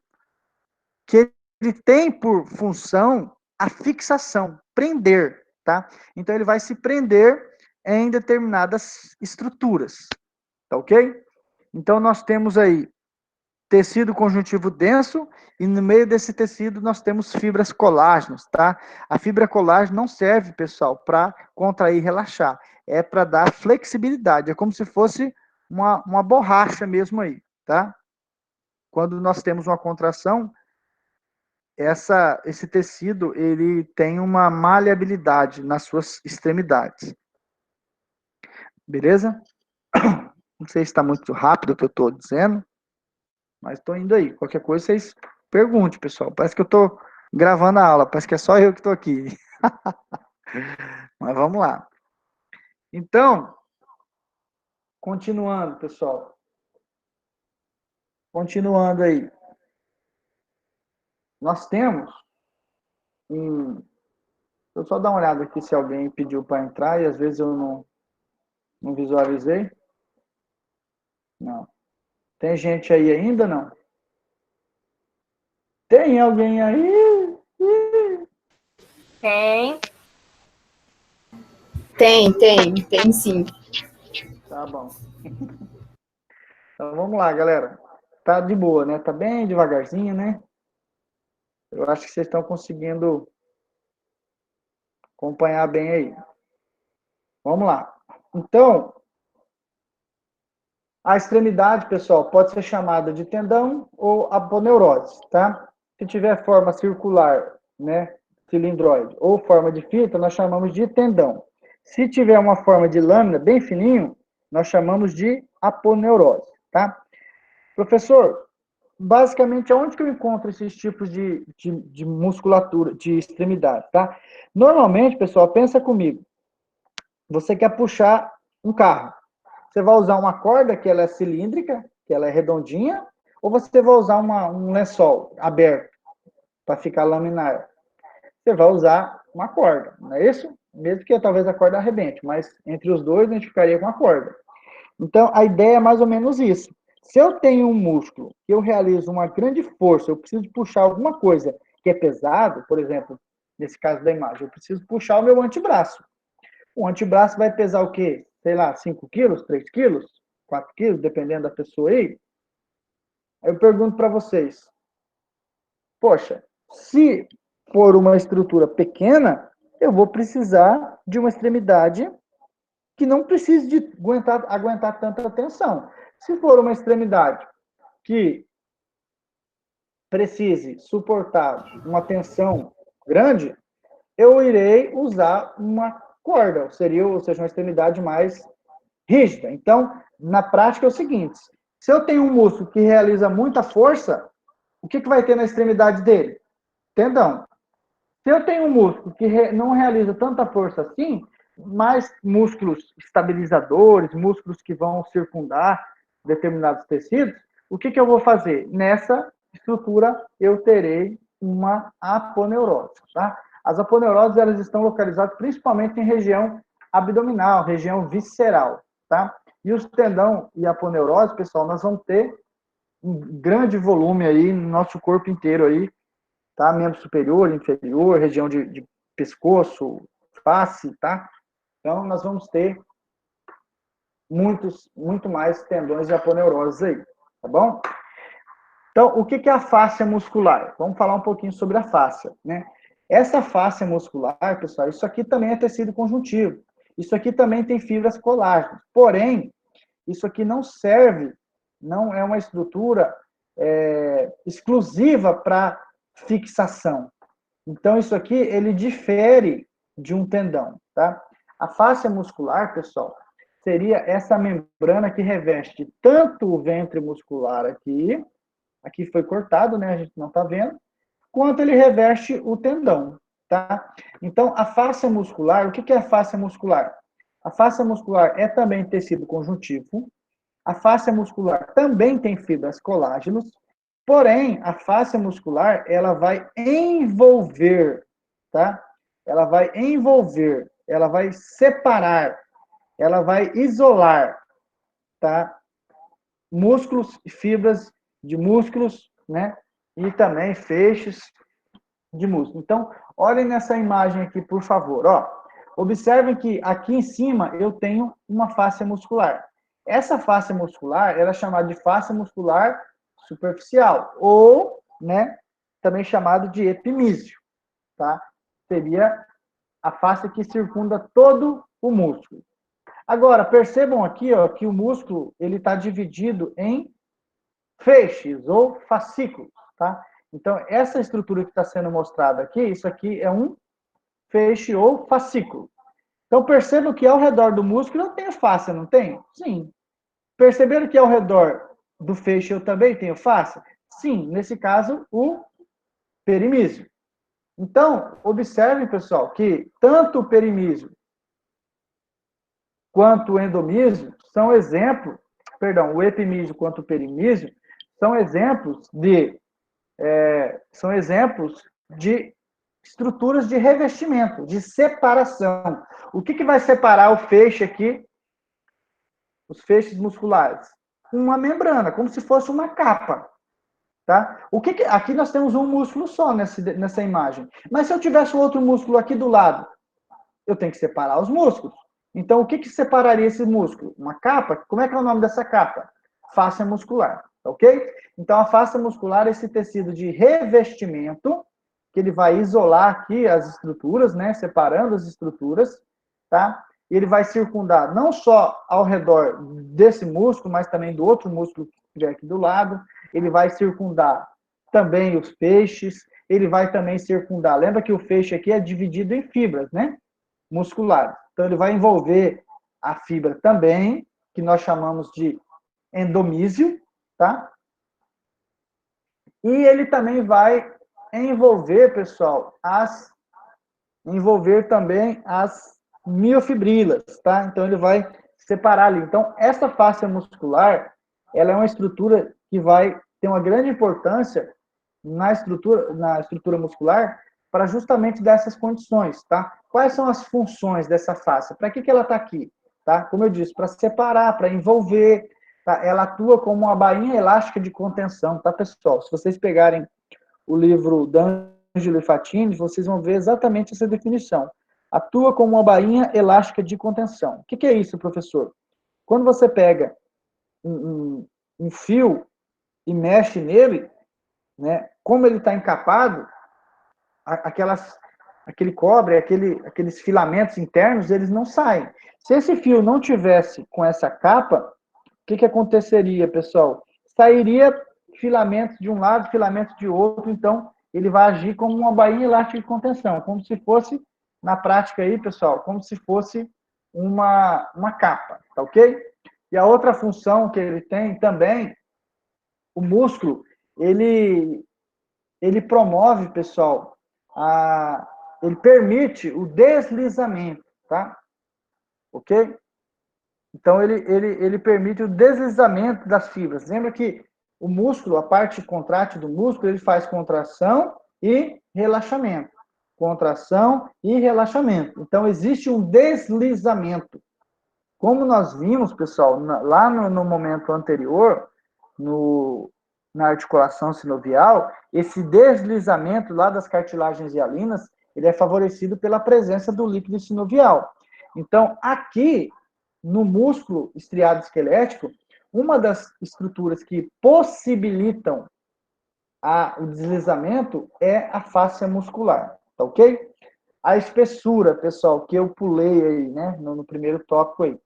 que ele tem por função a fixação, prender, tá? Então ele vai se prender em determinadas estruturas, tá ok? Então nós temos aí tecido conjuntivo denso e no meio desse tecido nós temos fibras colágenas, tá? A fibra colágeno não serve, pessoal, para contrair e relaxar, é para dar flexibilidade, é como se fosse uma borracha mesmo aí, tá? Quando nós temos uma contração, esse tecido ele tem uma maleabilidade nas suas extremidades. Beleza? Não sei se está muito rápido o que eu estou dizendo, mas estou indo aí. Qualquer coisa vocês perguntem, pessoal. Parece que eu estou gravando a aula, parece que é só eu que estou aqui. Mas vamos lá. Então, continuando, pessoal. Continuando aí. Nós temos deixa eu só dar uma olhada aqui se alguém pediu para entrar e às vezes eu não visualizei. Não. Tem gente aí ainda, não? Tem alguém aí? Tem. Tem sim. Tá bom. Então vamos lá, galera. Tá de boa, né? Tá bem devagarzinho, né? Eu acho que vocês estão conseguindo acompanhar bem aí. Vamos lá. Então, a extremidade, pessoal, pode ser chamada de tendão ou aponeurose, tá? Se tiver forma circular, né, cilindroide, ou forma de fita, nós chamamos de tendão. Se tiver uma forma de lâmina, bem fininho, nós chamamos de aponeurose, tá? Professor, basicamente, onde que eu encontro esses tipos de musculatura, de extremidade, tá? Normalmente, pessoal, pensa comigo. Você quer puxar um carro. Você vai usar uma corda que ela é cilíndrica, que ela é redondinha, ou você vai usar um lençol aberto para ficar laminar? Você vai usar uma corda, não é isso? Mesmo que talvez a corda arrebente, mas entre os dois a gente ficaria com a corda. Então, a ideia é mais ou menos isso. Se eu tenho um músculo que eu realizo uma grande força, eu preciso puxar alguma coisa que é pesado, por exemplo, nesse caso da imagem, eu preciso puxar o meu antebraço. O antebraço vai pesar o quê? Sei lá, 5 quilos, 3 quilos, 4 quilos, dependendo da pessoa aí. Aí eu pergunto para vocês, poxa, se for uma estrutura pequena, eu vou precisar de uma extremidade que não precise de aguentar tanta tensão. Se for uma extremidade que precise suportar uma tensão grande, eu irei usar uma corda, ou seja, uma extremidade mais rígida. Então, na prática é o seguinte, se eu tenho um músculo que realiza muita força, o que vai ter na extremidade dele? Tendão. Se eu tenho um músculo que não realiza tanta força assim, mais músculos estabilizadores, músculos que vão circundar determinados tecidos, o que eu vou fazer? Nessa estrutura, eu terei uma aponeurose, tá? As aponeuroses, elas estão localizadas principalmente em região abdominal, região visceral, tá? E os tendão e aponeurose, pessoal, nós vamos ter um grande volume aí no nosso corpo inteiro aí, tá? Membro superior, inferior, região de pescoço, face, tá? Então, nós vamos ter muito mais tendões e aponeuroses aí, tá bom? Então, o que é a fáscia muscular? Vamos falar um pouquinho sobre a fáscia, né? Essa fáscia muscular, pessoal, isso aqui também é tecido conjuntivo. Isso aqui também tem fibras colágenas. Porém, isso aqui não serve, não é uma estrutura exclusiva para fixação. Então, isso aqui, ele difere de um tendão, tá? A fáscia muscular, pessoal, seria essa membrana que reveste tanto o ventre muscular aqui foi cortado, né? A gente não está vendo, quanto ele reveste o tendão, tá? Então, a fáscia muscular, o que é a fáscia muscular? A fáscia muscular é também tecido conjuntivo, a fáscia muscular também tem fibras colágenas, porém, a fáscia muscular, ela vai envolver, tá? Ela vai envolver, ela vai separar, ela vai isolar, tá? Músculos e fibras de músculos, né? E também feixes de músculo. Então, olhem nessa imagem aqui, por favor, ó. Observem que aqui em cima eu tenho uma fáscia muscular. Essa fáscia muscular, ela é chamada de fáscia muscular superficial, ou, né, também chamado de epimísio, tá? Seria a fáscia que circunda todo o músculo. Agora, percebam aqui, ó, que o músculo, ele está dividido em feixes ou fascículos, tá? Então, essa estrutura que está sendo mostrada aqui, isso aqui é um feixe ou fascículo. Então, percebam que ao redor do músculo eu tenho fáscia, não tem? Sim. Perceberam que ao redor do feixe eu também tenho fáscia? Sim, nesse caso, o perimísio. Então, observem, pessoal, que tanto o perimísio quanto o endomísio são exemplos, perdão, o epimísio quanto o perimísio são exemplos de estruturas de revestimento, de separação. O que vai separar o feixe aqui, os feixes musculares? Uma membrana, como se fosse uma capa. Tá? Aqui nós temos um músculo só nessa imagem. Mas se eu tivesse um outro músculo aqui do lado, eu tenho que separar os músculos. Então, o que separaria esse músculo? Uma capa? Como é que é o nome dessa capa? Fáscia muscular, ok? Então, a fáscia muscular é esse tecido de revestimento, que ele vai isolar aqui as estruturas, né? Separando as estruturas, tá? E ele vai circundar não só ao redor desse músculo, mas também do outro músculo que estiver aqui do lado. Ele vai circundar também os feixes, ele vai também circundar. Lembra que o feixe aqui é dividido em fibras, né? Musculares. Então, ele vai envolver a fibra também, que nós chamamos de endomísio, tá? E ele também vai envolver, pessoal, envolver também as miofibrilas, tá? Então, ele vai separar ali. Então, essa fáscia muscular, ela é uma estrutura que vai ter uma grande importância na estrutura muscular para justamente dessas condições, tá? Quais são as funções dessa fáscia? Para que ela está aqui? Tá? Como eu disse, para separar, para envolver, tá? Ela atua como uma bainha elástica de contenção, tá, pessoal? Se vocês pegarem o livro D'Angelo e Fatini, vocês vão ver exatamente essa definição. Atua como uma bainha elástica de contenção. O que é isso, professor? Quando você pega um fio e mexe nele, né, como ele está encapado, aquele cobre, aqueles filamentos internos, eles não saem. Se esse fio não tivesse com essa capa, o que aconteceria, pessoal? Sairia filamentos de um lado, filamentos de outro, então ele vai agir como uma bainha elástica de contenção, como se fosse, na prática aí, pessoal, como se fosse uma capa, tá ok? E a outra função que ele tem também, o músculo, ele promove, pessoal, ele permite o deslizamento, tá? Ok? Então, ele permite o deslizamento das fibras. Lembra que o músculo, a parte contrátil do músculo, ele faz contração e relaxamento. Contração e relaxamento. Então, existe um deslizamento. Como nós vimos, pessoal, lá no momento anterior, na articulação sinovial, esse deslizamento lá das cartilagens hialinas, ele é favorecido pela presença do líquido sinovial. Então, aqui, no músculo estriado esquelético, uma das estruturas que possibilitam o deslizamento é a fáscia muscular, tá ok? A espessura, pessoal, que eu pulei aí, né, no primeiro tópico aí.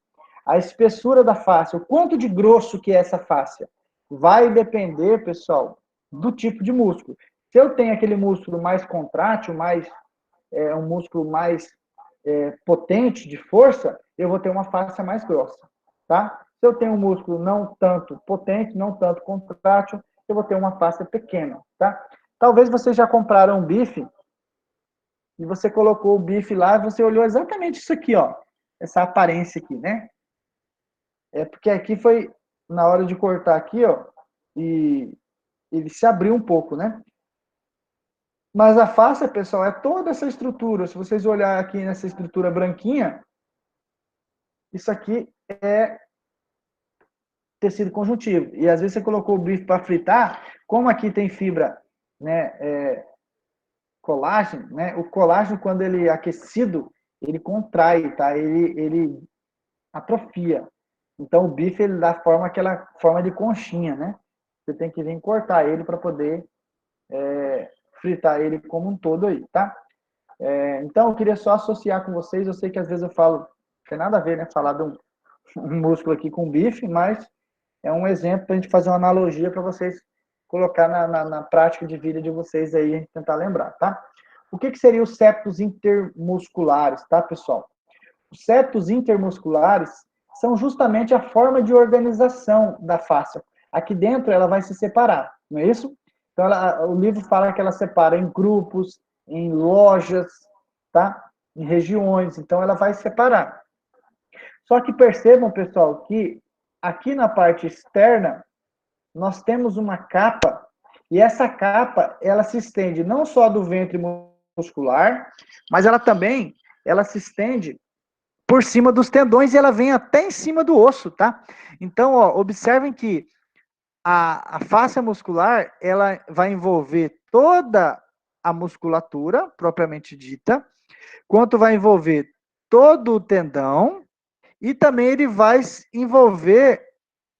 A espessura da fáscia, o quanto de grosso que é essa fáscia, vai depender, pessoal, do tipo de músculo. Se eu tenho aquele músculo mais contrátil, um músculo mais potente, de força, eu vou ter uma fáscia mais grossa, tá? Se eu tenho um músculo não tanto potente, não tanto contrátil, eu vou ter uma fáscia pequena, tá? Talvez vocês já compraram um bife e você colocou o bife lá e você olhou exatamente isso aqui, ó, essa aparência aqui, né? É porque aqui foi na hora de cortar aqui, ó, e ele se abriu um pouco, né? Mas a fáscia, pessoal, é toda essa estrutura. Se vocês olharem aqui nessa estrutura branquinha, isso aqui é tecido conjuntivo. E às vezes você colocou o bife para fritar, como aqui tem fibra, né, colágeno, né? O colágeno, quando ele é aquecido, ele contrai, tá? Ele atrofia. Então, o bife, ele dá aquela forma de conchinha, né? Você tem que vir cortar ele para poder fritar ele como um todo aí, tá? Então, eu queria só associar com vocês. Eu sei que às vezes eu falo, não tem nada a ver, né? Falar de um músculo aqui com bife, mas é um exemplo para a gente fazer uma analogia para vocês colocar na prática de vida de vocês aí, tentar lembrar, tá? O que seriam os septos intermusculares, tá, pessoal? Os septos intermusculares são justamente a forma de organização da fáscia. Aqui dentro ela vai se separar, não é isso? Então, o livro fala que ela separa em grupos, em lojas, tá? Em regiões. Então, ela vai separar. Só que percebam, pessoal, que aqui na parte externa, nós temos uma capa, e essa capa, ela se estende não só do ventre muscular, mas ela se estende por cima dos tendões e ela vem até em cima do osso, tá? Então, ó, observem que a fáscia muscular, ela vai envolver toda a musculatura, propriamente dita, quanto vai envolver todo o tendão, e também ele vai envolver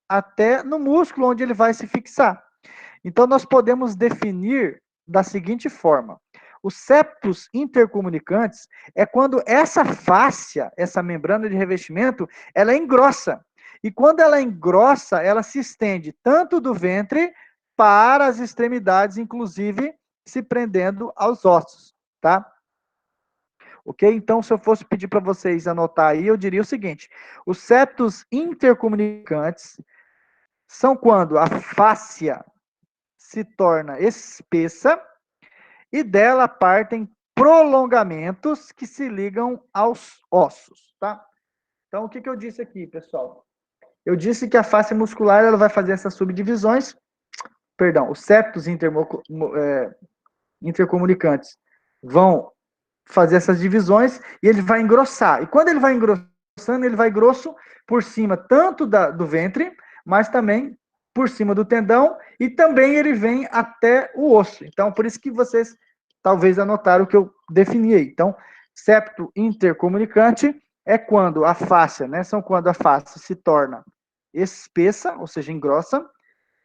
até no músculo onde ele vai se fixar. Então, nós podemos definir da seguinte forma: os septos intercomunicantes é quando essa fáscia, essa membrana de revestimento, ela engrossa. E quando ela engrossa, ela se estende tanto do ventre para as extremidades, inclusive se prendendo aos ossos, tá? Ok? Então, se eu fosse pedir para vocês anotar aí, eu diria o seguinte: os septos intercomunicantes são quando a fáscia se torna espessa e dela partem prolongamentos que se ligam aos ossos, tá? Então, o que eu disse aqui, pessoal? Eu disse que a fáscia muscular ela vai fazer essas subdivisões, os septos intercomunicantes vão fazer essas divisões e ele vai engrossar. E quando ele vai engrossando, ele vai grosso por cima tanto do ventre, mas também por cima do tendão, e também ele vem até o osso. Então, por isso que vocês talvez anotaram o que eu defini aí. Então, septo intercomunicante é quando a fáscia, né, são quando a fáscia se torna espessa, ou seja, engrossa,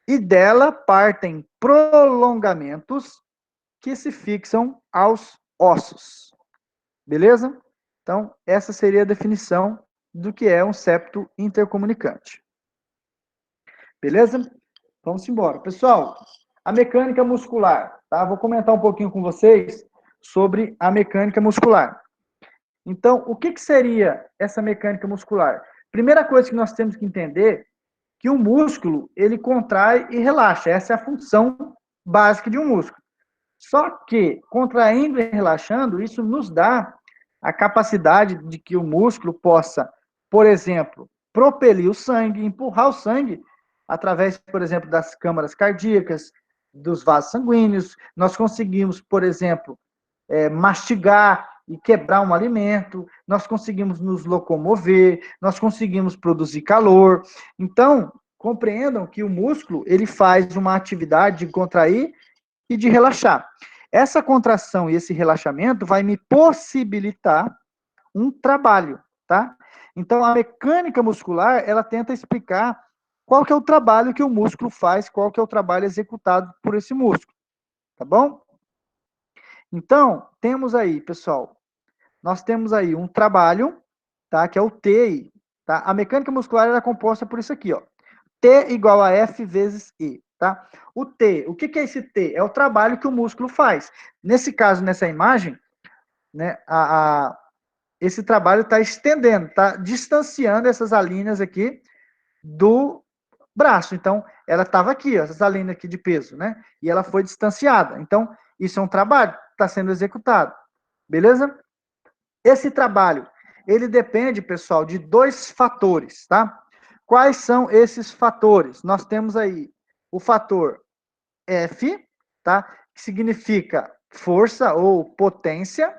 e dela partem prolongamentos que se fixam aos ossos. Beleza? Então, essa seria a definição do que é um septo intercomunicante. Beleza? Vamos embora. Pessoal, a mecânica muscular, tá? Vou comentar um pouquinho com vocês sobre a mecânica muscular. Então, o que seria essa mecânica muscular? Primeira coisa que nós temos que entender que o músculo, ele contrai e relaxa. Essa é a função básica de um músculo. Só que, contraindo e relaxando, isso nos dá a capacidade de que o músculo possa, por exemplo, propelir o sangue, empurrar o sangue através, por exemplo, das câmaras cardíacas, dos vasos sanguíneos. Nós conseguimos, por exemplo, mastigar e quebrar um alimento, nós conseguimos nos locomover, nós conseguimos produzir calor. Então, compreendam que o músculo, ele faz uma atividade de contrair e de relaxar. Essa contração e esse relaxamento vai me possibilitar um trabalho, tá? Então, a mecânica muscular, ela tenta explicar qual que é o trabalho que o músculo faz, qual que é o trabalho executado por esse músculo, tá bom? Então, temos aí, pessoal, nós temos aí um trabalho, tá? Que é o T, tá? A mecânica muscular é composta por isso aqui, ó. T igual a F vezes E, tá? O T, o que é esse T? É o trabalho que o músculo faz. Nesse caso, nessa imagem, né, esse trabalho está estendendo, está distanciando essas alíneas aqui do braço. Então, ela estava aqui, ó, essas alíneas aqui de peso, né? E ela foi distanciada. Então, isso é um trabalho que está sendo executado. Beleza? Esse trabalho, ele depende, pessoal, de dois fatores, tá? Quais são esses fatores? Nós temos aí o fator F, tá? Que significa força ou potência,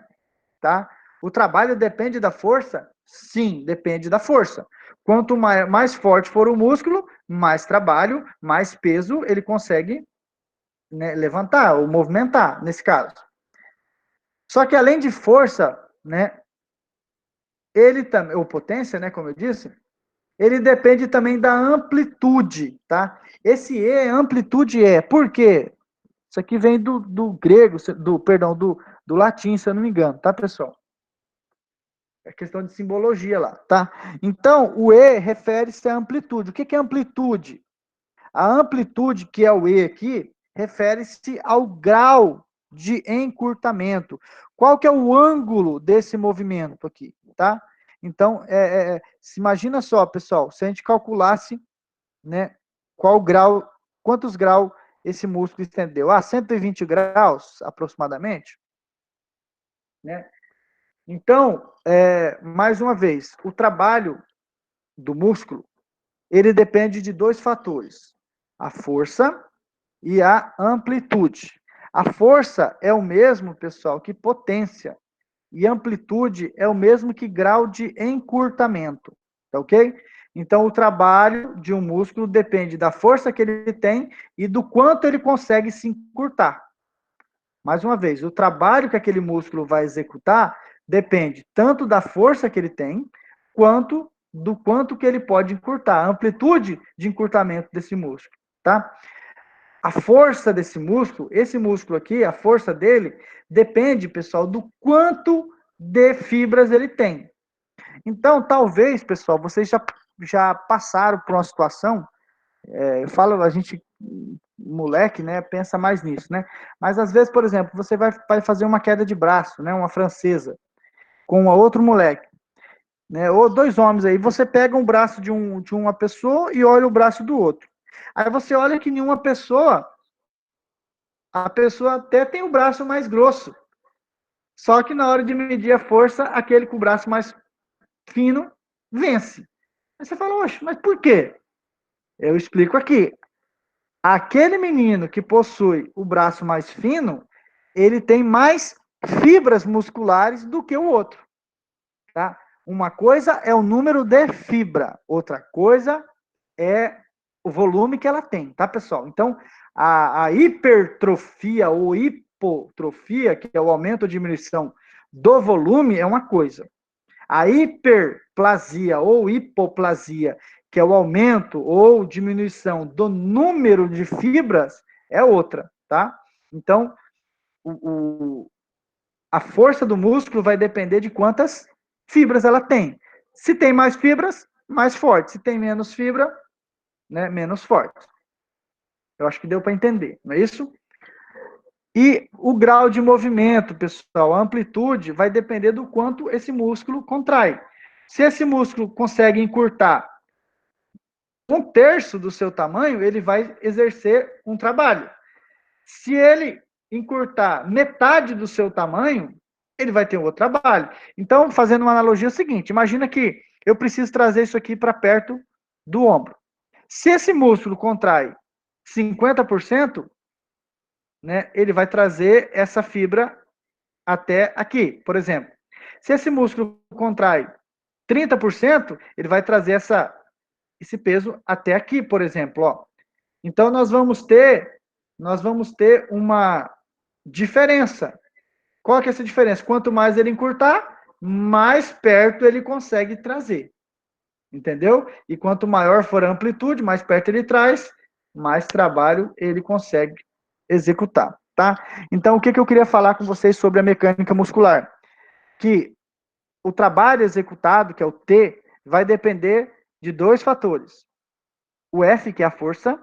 tá? O trabalho depende da força? Sim, depende da força. Quanto mais forte for o músculo, mais trabalho, mais peso ele consegue, né, levantar ou movimentar, nesse caso. Só que além de força, né, ele também, ou potência, né, como eu disse, ele depende também da amplitude, tá? Esse E, amplitude é, por quê? Isso aqui vem do grego, perdão, do latim, se eu não me engano, tá, pessoal? É questão de simbologia lá, tá? Então, o E refere-se à amplitude. O que é amplitude? A amplitude, que é o E aqui, refere-se ao grau de encurtamento. Qual que é o ângulo desse movimento aqui, tá? Então, se imagina só, pessoal, se a gente calculasse, né, quantos graus esse músculo estendeu? 120 graus, aproximadamente, né? Então, mais uma vez, o trabalho do músculo, ele depende de dois fatores, a força e a amplitude. A força é o mesmo, pessoal, que potência. E amplitude é o mesmo que grau de encurtamento. Tá ok? Então, o trabalho de um músculo depende da força que ele tem e do quanto ele consegue se encurtar. Mais uma vez, o trabalho que aquele músculo vai executar depende tanto da força que ele tem, quanto do quanto que ele pode encurtar, a amplitude de encurtamento desse músculo, tá? A força desse músculo, esse músculo aqui, a força dele, depende, pessoal, do quanto de fibras ele tem. Então, talvez, pessoal, vocês já passaram por uma situação, eu falo, a gente, moleque, né, pensa mais nisso, né? Mas às vezes, por exemplo, você vai fazer uma queda de braço, né, uma francesa, com outro moleque, né, ou dois homens aí, você pega um braço de uma pessoa e olha o braço do outro. Aí você olha que nenhuma pessoa, a pessoa até tem o braço mais grosso, só que na hora de medir a força, aquele com o braço mais fino vence. Aí você fala, oxe, mas por quê? Eu explico aqui. Aquele menino que possui o braço mais fino, ele tem mais fibras musculares do que o outro, tá? Uma coisa é o número de fibra, outra coisa é o volume que ela tem, tá, pessoal? Então, a hipertrofia ou hipotrofia, que é o aumento ou diminuição do volume, é uma coisa. A hiperplasia ou hipoplasia, que é o aumento ou diminuição do número de fibras, é outra, tá? Então, a força do músculo vai depender de quantas fibras ela tem. Se tem mais fibras, mais forte. Se tem menos fibra, né, menos forte. Eu acho que deu para entender, não é isso? E o grau de movimento, pessoal, a amplitude vai depender do quanto esse músculo contrai. Se esse músculo consegue encurtar 1/3 do seu tamanho, ele vai exercer um trabalho. Se ele encurtar metade do seu tamanho, ele vai ter um outro trabalho. Então, fazendo uma analogia, é o seguinte, imagina que eu preciso trazer isso aqui para perto do ombro. Se esse músculo contrai 50%, né, ele vai trazer essa fibra até aqui, por exemplo. Se esse músculo contrai 30%, ele vai trazer esse peso até aqui, por exemplo. Ó. Então, nós vamos ter uma diferença. Qual que é essa diferença? Quanto mais ele encurtar, mais perto ele consegue trazer. Entendeu? E quanto maior for a amplitude, mais perto ele traz, mais trabalho ele consegue executar, tá? Então, o que eu queria falar com vocês sobre a mecânica muscular? Que o trabalho executado, que é o T, vai depender de dois fatores. O F, que é a força,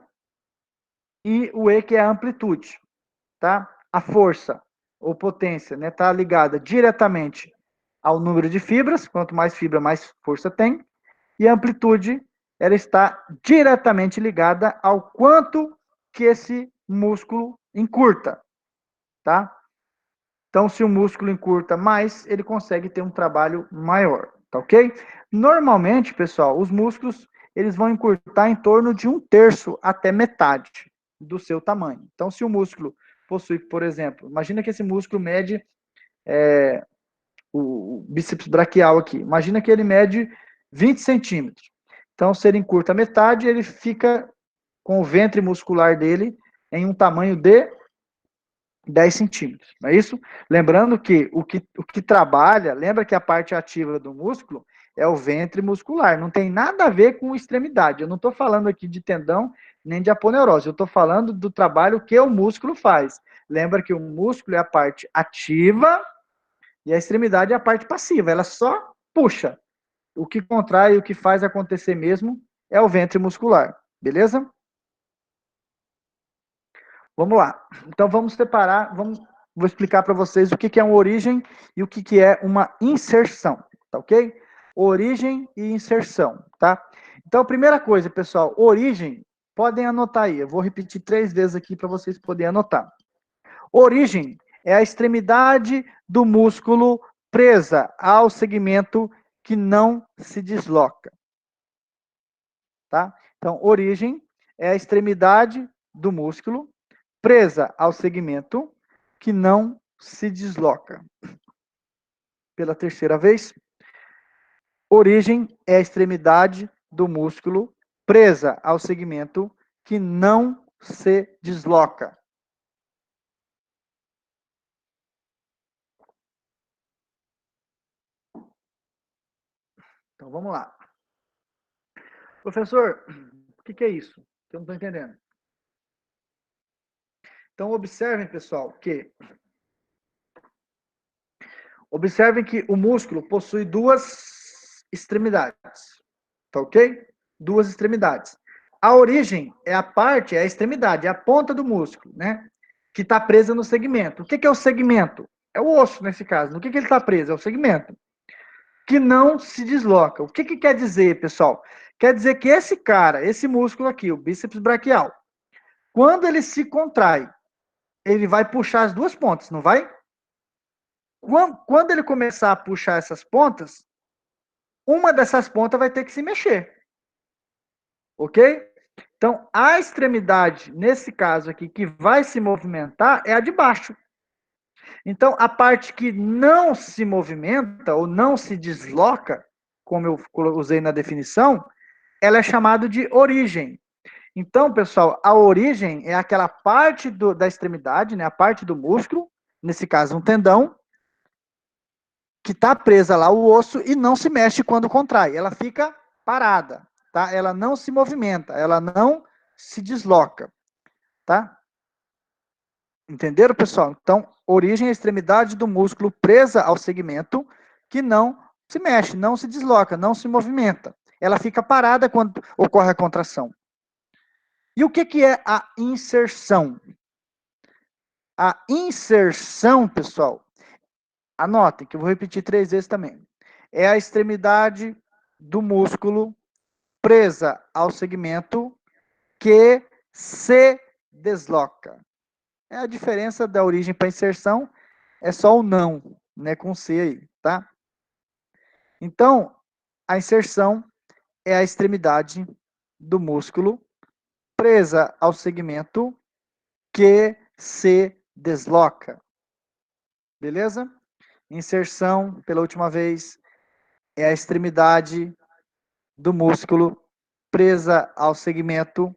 e o E, que é a amplitude, tá? A força ou potência, né, tá ligada diretamente ao número de fibras, quanto mais fibra, mais força tem, e a amplitude, ela está diretamente ligada ao quanto que esse músculo encurta, tá? Então, se o músculo encurta mais, ele consegue ter um trabalho maior, tá ok? Normalmente, pessoal, os músculos, eles vão encurtar em torno de 1/3 até metade do seu tamanho. Então, se o músculo possui, por exemplo, imagina que esse músculo mede o bíceps braquial aqui. Imagina que ele mede 20 centímetros. Então, se ele encurta metade, ele fica com o ventre muscular dele em um tamanho de 10 centímetros, não é isso? Lembrando que o que trabalha, lembra que a parte ativa do músculo é o ventre muscular, não tem nada a ver com extremidade. Eu não estou falando aqui de tendão nem de aponeurose, eu estou falando do trabalho que o músculo faz. Lembra que o músculo é a parte ativa e a extremidade é a parte passiva, ela só puxa. O que contrai, o que faz acontecer mesmo é o ventre muscular, beleza? Vamos lá. Então vamos separar, vou explicar para vocês o que é uma origem e o que é uma inserção, tá ok? Origem e inserção, tá? Então, primeira coisa, pessoal, origem, podem anotar aí, eu vou repetir 3 vezes aqui para vocês poderem anotar. Origem é a extremidade do músculo presa ao segmento que não se desloca, tá? Então, origem é a extremidade do músculo presa ao segmento que não se desloca. Pela terceira vez, origem é a extremidade do músculo presa ao segmento que não se desloca. Então vamos lá. Professor, o que é isso? Eu não estou entendendo. Então observem, pessoal, observem que o músculo possui duas extremidades, tá ok? Duas extremidades. A origem é é a extremidade, é a ponta do músculo, né? Que está presa no segmento. O que é o segmento? É o osso, nesse caso. No que ele está preso? É o segmento. Que não se desloca. O que quer dizer, pessoal? Quer dizer que esse cara, esse músculo aqui, o bíceps braquial, quando ele se contrai, ele vai puxar as duas pontas, não vai? Quando ele começar a puxar essas pontas, uma dessas pontas vai ter que se mexer. Ok? Então, a extremidade, nesse caso aqui, que vai se movimentar é a de baixo. Então, a parte que não se movimenta ou não se desloca, como eu usei na definição, ela é chamada de origem. Então, pessoal, a origem é aquela parte da extremidade, né, a parte do músculo, nesse caso um tendão, que está presa lá o osso e não se mexe quando contrai. Ela fica parada, tá? Ela não se movimenta, ela não se desloca, tá? Entenderam, pessoal? Então, origem é a extremidade do músculo presa ao segmento que não se mexe, não se desloca, não se movimenta. Ela fica parada quando ocorre a contração. E o que é a inserção? A inserção, pessoal, anotem, que eu vou repetir 3 vezes também. É a extremidade do músculo presa ao segmento que se desloca. A diferença da origem para inserção é só o não, né, com C aí, tá? Então, a inserção é a extremidade do músculo presa ao segmento que se desloca. Beleza? Inserção, pela última vez, é a extremidade do músculo presa ao segmento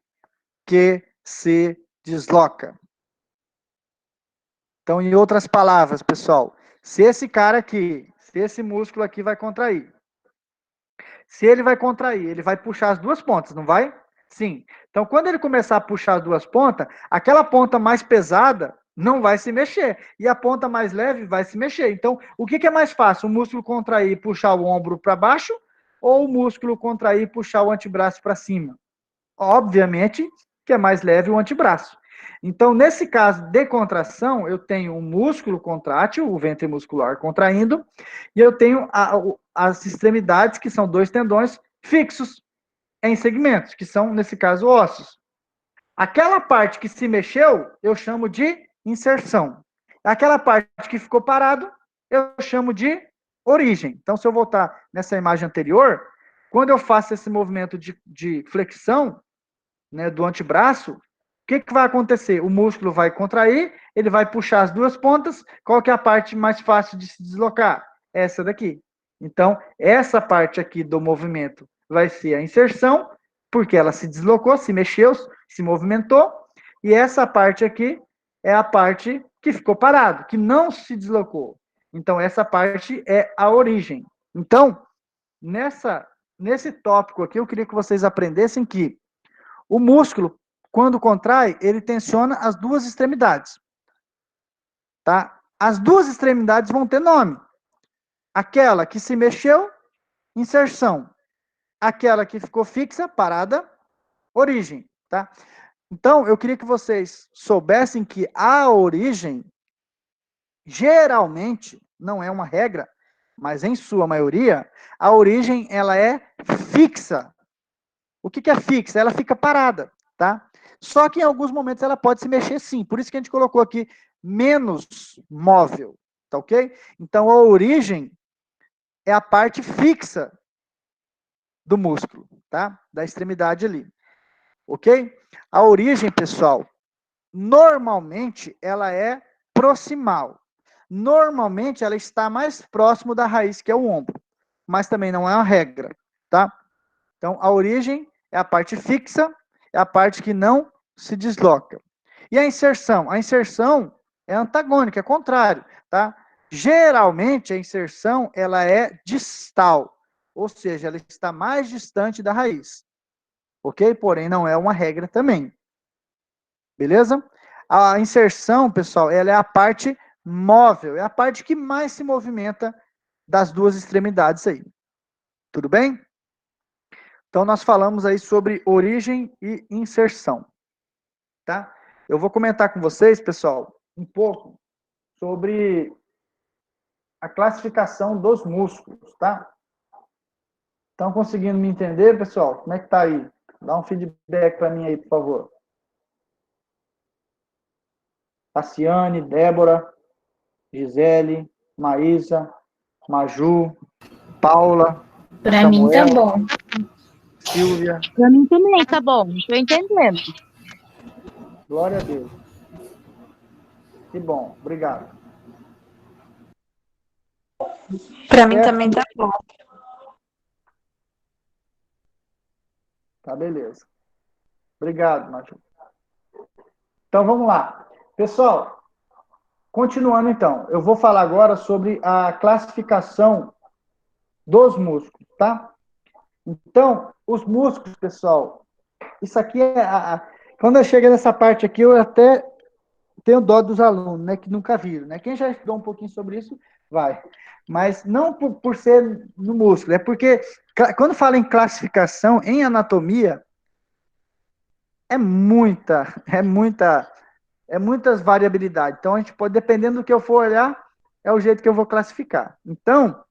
que se desloca. Então, em outras palavras, pessoal, se esse cara aqui, se esse músculo aqui vai contrair, se ele vai contrair, ele vai puxar as duas pontas, não vai? Sim. Então, quando ele começar a puxar as duas pontas, aquela ponta mais pesada não vai se mexer. E a ponta mais leve vai se mexer. Então, o que é mais fácil? O músculo contrair e puxar o ombro para baixo ou o músculo contrair e puxar o antebraço para cima? Obviamente que é mais leve o antebraço. Então, nesse caso de contração, eu tenho o músculo contrátil, o ventre muscular contraindo, e eu tenho as extremidades, que são dois tendões fixos em segmentos, que são, nesse caso, ossos. Aquela parte que se mexeu, eu chamo de inserção. Aquela parte que ficou parado, eu chamo de origem. Então, se eu voltar nessa imagem anterior, quando eu faço esse movimento de flexão, né, do antebraço, o que vai acontecer? O músculo vai contrair, ele vai puxar as duas pontas. Qual que é a parte mais fácil de se deslocar? Essa daqui. Então, essa parte aqui do movimento vai ser a inserção, porque ela se deslocou, se mexeu, se movimentou, e essa parte aqui é a parte que ficou parado, que não se deslocou. Então, essa parte é a origem. Então, nesse tópico aqui, eu queria que vocês aprendessem que o músculo, quando contrai, ele tensiona as duas extremidades. Tá? As duas extremidades vão ter nome. Aquela que se mexeu, inserção. Aquela que ficou fixa, parada, origem. Tá? Então, eu queria que vocês soubessem que a origem, geralmente, não é uma regra, mas em sua maioria, a origem ela é fixa. O que é fixa? Ela fica parada, tá? Só que em alguns momentos ela pode se mexer sim. Por isso que a gente colocou aqui menos móvel, tá ok? Então a origem é a parte fixa do músculo, tá? Da extremidade ali, ok? A origem, pessoal, normalmente ela é proximal. Normalmente ela está mais próximo da raiz, que é o ombro. Mas também não é uma regra, tá? Então a origem é a parte fixa, é a parte que não se desloca. E a inserção? A inserção é antagônica, é contrário, tá? Geralmente a inserção ela é distal, ou seja, ela está mais distante da raiz. Ok? Porém, não é uma regra também. Beleza? A inserção, pessoal, ela é a parte móvel, é a parte que mais se movimenta das duas extremidades aí. Tudo bem? Então, nós falamos aí sobre origem e inserção, tá? Eu vou comentar com vocês, pessoal, um pouco sobre a classificação dos músculos, tá? Estão conseguindo me entender, pessoal? Como é que tá aí? Dá um feedback para mim aí, por favor. Tassiane, Débora, Gisele, Maísa, Maju, Paula, Pra mim tá Samuel, bom. Silvia. Pra mim também, tá bom. Tô entendendo. Glória a Deus. Que bom, obrigado. Pra mim também tá bom. Tá, beleza. Obrigado, Maju. Então, vamos lá. Pessoal, continuando então. Eu vou falar agora sobre a classificação dos músculos, tá? Então, os músculos, pessoal, isso aqui é... Quando eu chego nessa parte aqui, eu até tenho dó dos alunos, né, que nunca viram, né? Quem já estudou um pouquinho sobre isso, vai. Mas não por ser no músculo, é porque quando fala em classificação, em anatomia, é muitas variabilidades. Então, a gente pode, dependendo do que eu for olhar, é o jeito que eu vou classificar. Então,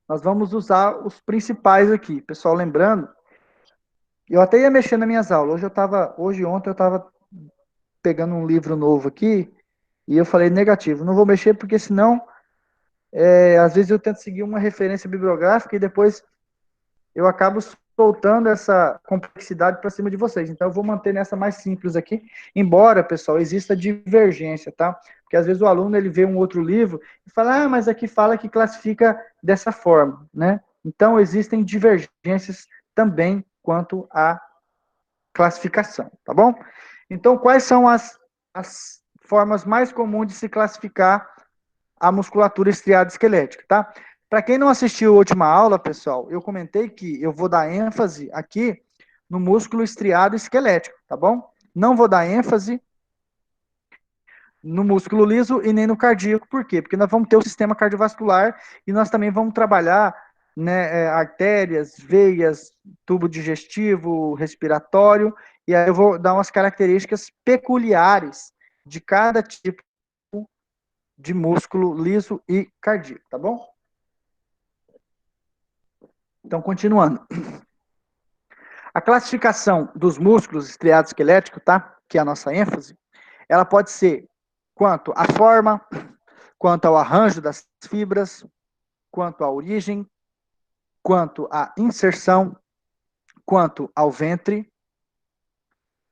nós vamos usar os principais aqui. Pessoal, lembrando, eu até ia mexer nas minhas aulas. Ontem eu estava pegando um livro novo aqui, e eu falei negativo. Não vou mexer porque senão, às vezes eu tento seguir uma referência bibliográfica e depois eu acabo soltando essa complexidade para cima de vocês. Então, eu vou manter nessa mais simples aqui, embora, pessoal, exista divergência, tá? Porque às vezes o aluno ele vê um outro livro e fala, mas aqui fala que classifica dessa forma, né? Então, existem divergências também quanto à classificação, tá bom? Então, quais são as formas mais comuns de se classificar a musculatura estriada esquelética, tá? Para quem não assistiu a última aula, pessoal, eu comentei que eu vou dar ênfase aqui no músculo estriado esquelético, tá bom? Não vou dar ênfase no músculo liso e nem no cardíaco, por quê? Porque nós vamos ter o sistema cardiovascular e nós também vamos trabalhar, né, artérias, veias, tubo digestivo, respiratório, e aí eu vou dar umas características peculiares de cada tipo de músculo liso e cardíaco, tá bom? Então, continuando. A classificação dos músculos estriados esqueléticos, tá? Que é a nossa ênfase, ela pode ser quanto à forma, quanto ao arranjo das fibras, quanto à origem, quanto à inserção, quanto ao ventre,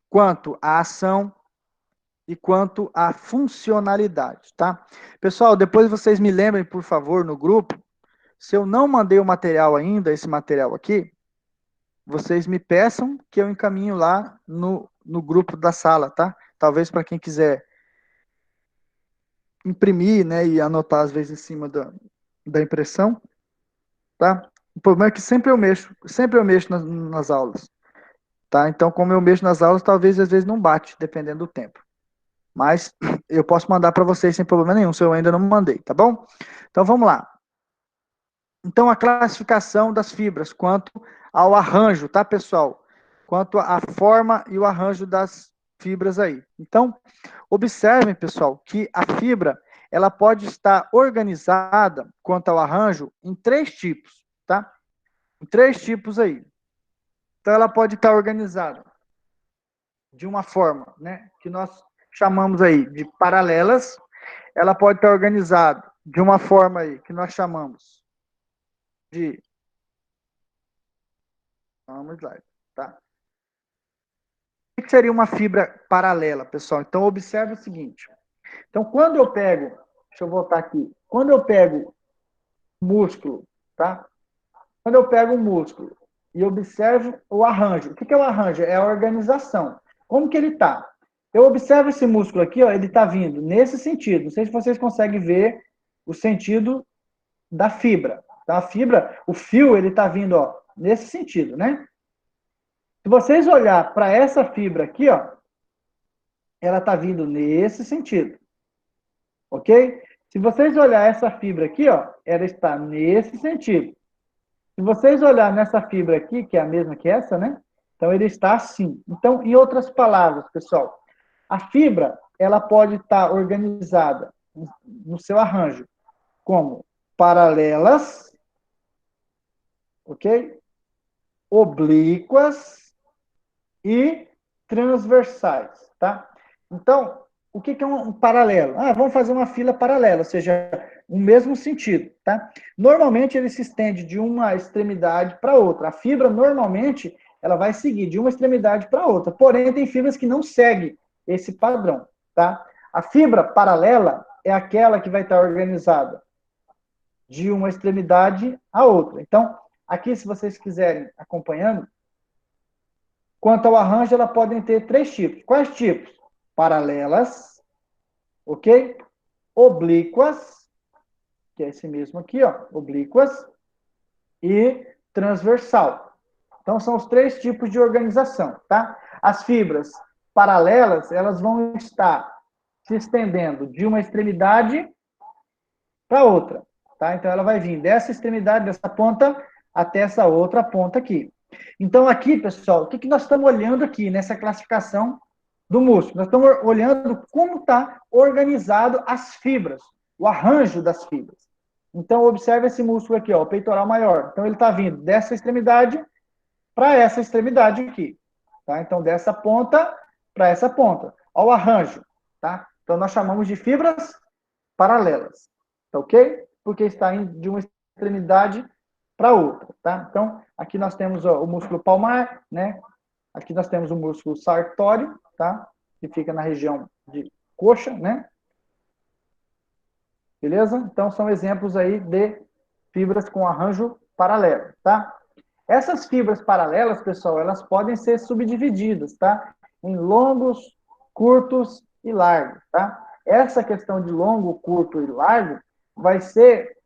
quanto à ação e quanto à funcionalidade, tá? Pessoal, depois vocês me lembrem, por favor, no grupo, se eu não mandei o material ainda, esse material aqui, vocês me peçam que eu encaminho lá no grupo da sala, tá? Talvez para quem quiser imprimir, né, e anotar às vezes em cima da impressão, tá? O problema é que sempre eu mexo nas aulas, tá? Então, como eu mexo nas aulas, talvez às vezes não bate, dependendo do tempo. Mas eu posso mandar para vocês sem problema nenhum, se eu ainda não mandei, tá bom? Então, vamos lá. Então, a classificação das fibras, quanto ao arranjo, tá, pessoal? Quanto à forma e o arranjo das fibras aí. Então, observem, pessoal, que a fibra, ela pode estar organizada, quanto ao arranjo, em 3 tipos, tá? Em 3 tipos aí. Então, ela pode estar organizada de uma forma, né, que nós chamamos aí de paralelas. Ela pode estar organizada de uma forma aí que nós chamamos de... Vamos lá, tá? O que seria uma fibra paralela, pessoal? Então, observe o seguinte. Então, quando eu pego... Deixa eu voltar aqui. Quando eu pego músculo, tá? Quando eu pego o músculo e observo o arranjo. O que é o arranjo? É a organização. Como que ele está? Eu observo esse músculo aqui, ó, ele está vindo nesse sentido. Não sei se vocês conseguem ver o sentido da fibra. Então, a fibra, o fio, ele está vindo, ó, nesse sentido, né? Se vocês olhar para essa fibra aqui, ó, ela está vindo nesse sentido. Ok? Se vocês olhar essa fibra aqui, ó, ela está nesse sentido. Se vocês olhar nessa fibra aqui, que é a mesma que essa, né? Então, ele está assim. Então, em outras palavras, pessoal, a fibra, ela pode estar organizada no seu arranjo como paralelas, ok? Oblíquas e transversais, tá? Então, o que é um paralelo? Vamos fazer uma fila paralela, ou seja, o mesmo sentido, tá? Normalmente, ele se estende de uma extremidade para outra. A fibra, normalmente, ela vai seguir de uma extremidade para outra. Porém, tem fibras que não seguem esse padrão, tá? A fibra paralela é aquela que vai estar organizada de uma extremidade à outra. Então, aqui, se vocês quiserem acompanhando, quanto ao arranjo, elas podem ter 3 tipos. Quais tipos? Paralelas, ok? Oblíquas, que é esse mesmo aqui, ó, oblíquas, e transversal. Então, são os 3 tipos de organização, tá? As fibras paralelas, elas vão estar se estendendo de uma extremidade para outra, tá? Então, ela vai vir dessa extremidade, dessa ponta, até essa outra ponta aqui. Então, aqui, pessoal, o que nós estamos olhando aqui nessa classificação do músculo? Nós estamos olhando como está organizado as fibras, o arranjo das fibras. Então, observe esse músculo aqui, ó, o peitoral maior. Então, ele está vindo dessa extremidade para essa extremidade aqui. Tá? Então, dessa ponta para essa ponta. ao arranjo, tá? Então, nós chamamos de fibras paralelas, tá ok? Porque está indo de uma extremidade para outra, tá? Então, aqui nós temos ó, o músculo palmar, né? Aqui nós temos o músculo sartório, tá? Que fica na região de coxa, né? Beleza? Então, são exemplos aí de fibras com arranjo paralelo, tá? Essas fibras paralelas, pessoal, elas podem ser subdivididas, tá? Em longos, curtos e largos, tá? Essa questão de longo, curto e largo vai ser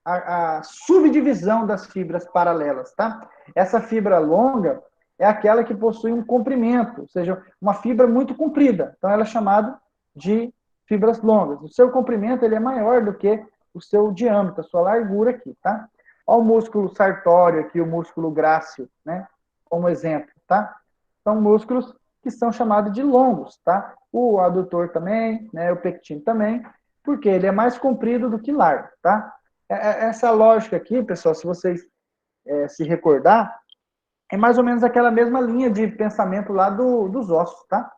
a subdivisão das fibras paralelas, tá? Essa fibra longa é aquela que possui um comprimento, ou seja, uma fibra muito comprida. Então, ela é chamada de fibras longas. O seu comprimento ele é maior do que o seu diâmetro, a sua largura aqui, tá? Olha o músculo sartório aqui, o músculo grácil, né? Como exemplo, tá? São músculos que são chamados de longos, tá? O adutor também, né? O pectino também, porque ele é mais comprido do que largo, tá? Essa lógica aqui, pessoal, se vocês se recordar, é mais ou menos aquela mesma linha de pensamento lá dos ossos, tá?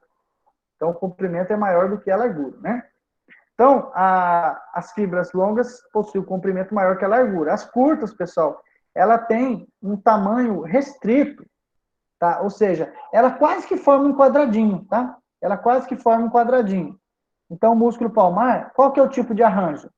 Então, o comprimento é maior do que a largura, né? Então, as fibras longas possuem um comprimento maior que a largura. As curtas, pessoal, ela tem um tamanho restrito, tá? Ou seja, ela quase que forma um quadradinho, tá? Ela quase que forma um quadradinho. Então, o músculo palmar, qual que é o tipo de arranjo?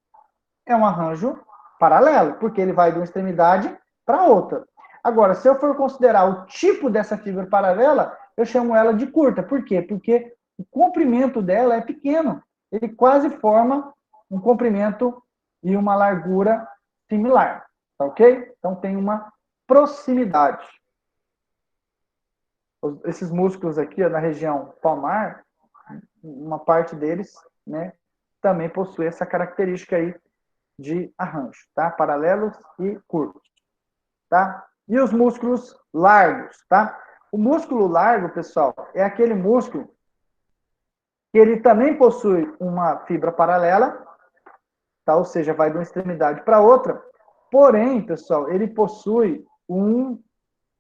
É um arranjo paralelo, porque ele vai de uma extremidade para outra. Agora, se eu for considerar o tipo dessa fibra paralela, eu chamo ela de curta. Por quê? Porque o comprimento dela é pequeno. Ele quase forma um comprimento e uma largura similar. Tá ok? Então, tem uma proximidade. Esses músculos aqui, ó, na região palmar, uma parte deles, né, também possui essa característica aí de arranjo, tá? Paralelos e curtos, tá? E os músculos largos, tá? O músculo largo, pessoal, é aquele músculo que ele também possui uma fibra paralela, tá? Ou seja, vai de uma extremidade para outra. Porém, pessoal, ele possui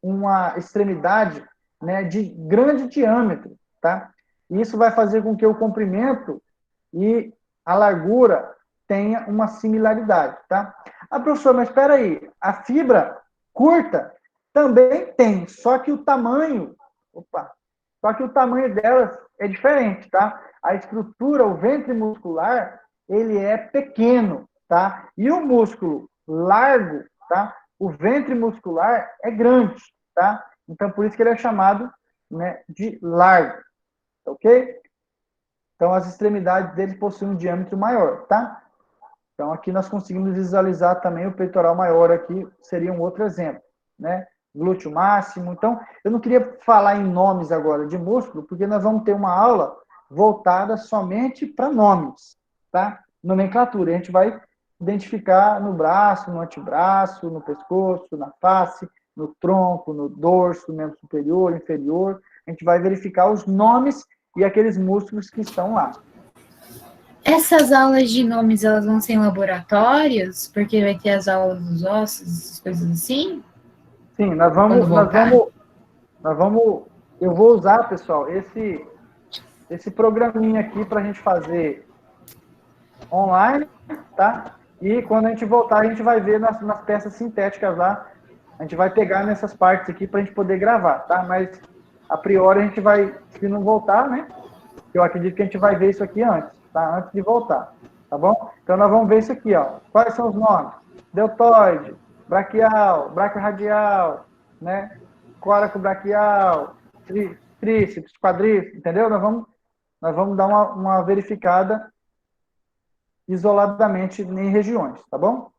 uma extremidade, né, de grande diâmetro, tá? E isso vai fazer com que o comprimento e a largura tenha uma similaridade, tá? Ah, professor, mas espera aí, a fibra curta também tem, só que só que o tamanho delas é diferente, tá? A estrutura, o ventre muscular, ele é pequeno, tá? E o músculo largo, tá? O ventre muscular é grande, tá? Então, por isso que ele é chamado, né, de largo, ok? Então, as extremidades dele possuem um diâmetro maior, tá? Então, aqui nós conseguimos visualizar também o peitoral maior aqui, seria um outro exemplo, né? Glúteo máximo. Então, eu não queria falar em nomes agora de músculo, porque nós vamos ter uma aula voltada somente para nomes, tá? Nomenclatura. A gente vai identificar no braço, no antebraço, no pescoço, na face, no tronco, no dorso, no membro superior, inferior. A gente vai verificar os nomes e aqueles músculos que estão lá. Essas aulas de nomes, elas vão ser em laboratórios? Porque vai ter as aulas dos ossos, essas coisas assim? Sim, eu vou usar, pessoal, esse programinha aqui para a gente fazer online, tá? E quando a gente voltar, a gente vai ver nas peças sintéticas lá, a gente vai pegar nessas partes aqui para a gente poder gravar, tá? Mas, a priori, a gente vai, se não voltar, né? Eu acredito que a gente vai ver isso aqui antes, tá? Antes de voltar, tá bom? Então, nós vamos ver isso aqui, ó. Quais são os nomes? Deltoide, braquial, braquiorradial, né? Coracobraquial, tríceps, quadríceps, entendeu? Nós vamos dar uma verificada isoladamente em regiões, tá bom?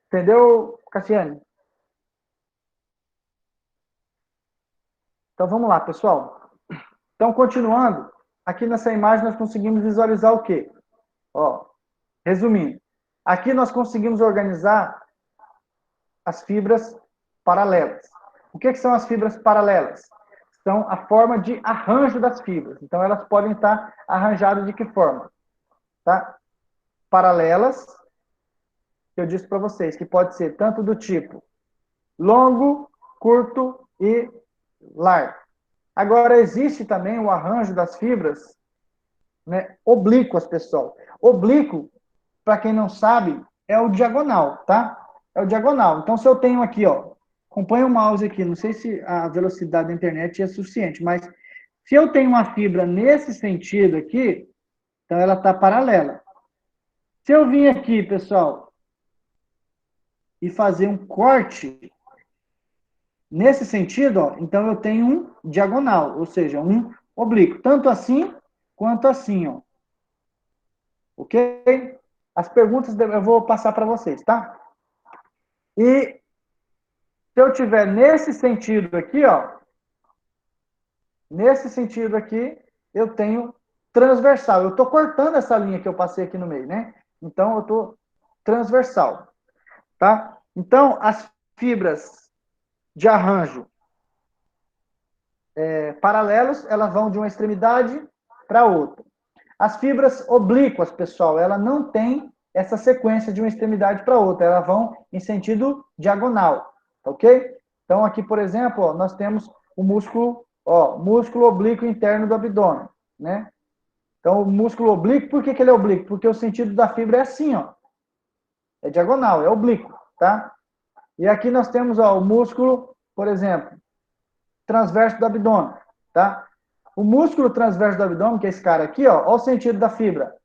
Entendeu, Cassiane? Então, vamos lá, pessoal. Então, continuando, aqui nessa imagem nós conseguimos visualizar o quê? Ó, resumindo, aqui nós conseguimos organizar as fibras paralelas. O que são as fibras paralelas? São a forma de arranjo das fibras. Então, elas podem estar arranjadas de que forma? Tá? Paralelas, que eu disse para vocês, que pode ser tanto do tipo longo, curto e largo. Agora, existe também o arranjo das fibras, né, oblíquas, pessoal. Oblíquo, para quem não sabe, é o diagonal, tá? É o diagonal. Então, se eu tenho aqui, ó, acompanha o mouse aqui, não sei se a velocidade da internet é suficiente, mas se eu tenho uma fibra nesse sentido aqui, então ela está paralela. Se eu vir aqui, pessoal, e fazer um corte nesse sentido, ó, então eu tenho um diagonal, ou seja, um oblíquo, tanto assim quanto assim, ó. Ok? As perguntas eu vou passar para vocês, tá? E se eu tiver nesse sentido aqui, ó, nesse sentido aqui, eu tenho transversal. Eu estou cortando essa linha que eu passei aqui no meio, né? Então, eu estou transversal, tá? Então, as fibras de arranjo paralelos, elas vão de uma extremidade para outra. As fibras oblíquas, pessoal, ela não tem essa sequência de uma extremidade para outra, elas vão em sentido diagonal, ok? Então, aqui, por exemplo, ó, nós temos o músculo, ó, músculo oblíquo interno do abdômen, né? Então, o músculo oblíquo, por que ele é oblíquo? Porque o sentido da fibra é assim, ó, é diagonal, é oblíquo, tá? E aqui nós temos, ó, o músculo, por exemplo, transverso do abdômen, tá? O músculo transverso do abdômen, que é esse cara aqui, ó, olha o sentido da fibra.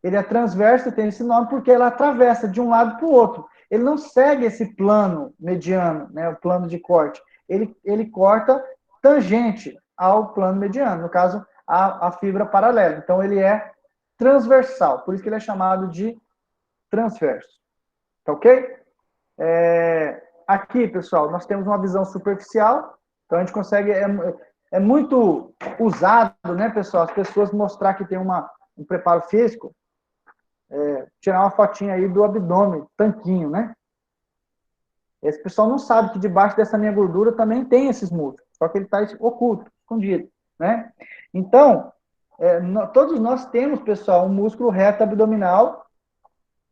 Ele é transverso e tem esse nome porque ela atravessa de um lado para o outro. Ele não segue esse plano mediano, né, o plano de corte. Ele corta tangente ao plano mediano, no caso, a fibra paralela. Então, ele é transversal, por isso que ele é chamado de transverso. Tá ok? Aqui, pessoal, nós temos uma visão superficial, então a gente consegue, é muito usado, né, pessoal, as pessoas mostrar que tem um preparo físico, tirar uma fotinha aí do abdômen, tanquinho, né? Esse pessoal não sabe que debaixo dessa minha gordura também tem esses músculos, só que ele está oculto, escondido, né? Então, todos nós temos, pessoal, um músculo reto abdominal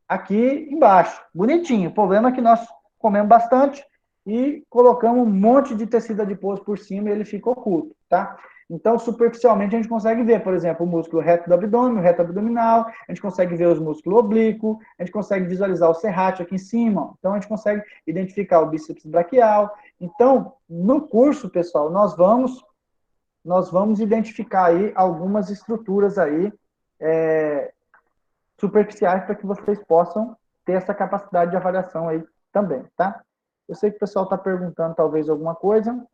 aqui embaixo, bonitinho. O problema é que nós comemos bastante e colocamos um monte de tecido adiposo por cima e ele fica oculto, tá? Então, superficialmente, a gente consegue ver, por exemplo, o músculo reto do abdômen, o reto abdominal, a gente consegue ver os músculos oblíquos, a gente consegue visualizar o serrátil aqui em cima, ó. Então a gente consegue identificar o bíceps braquial. Então, no curso, pessoal, nós vamos identificar aí algumas estruturas aí, superficiais para que vocês possam ter essa capacidade de avaliação aí também, tá? Eu sei que o pessoal está perguntando talvez alguma coisa,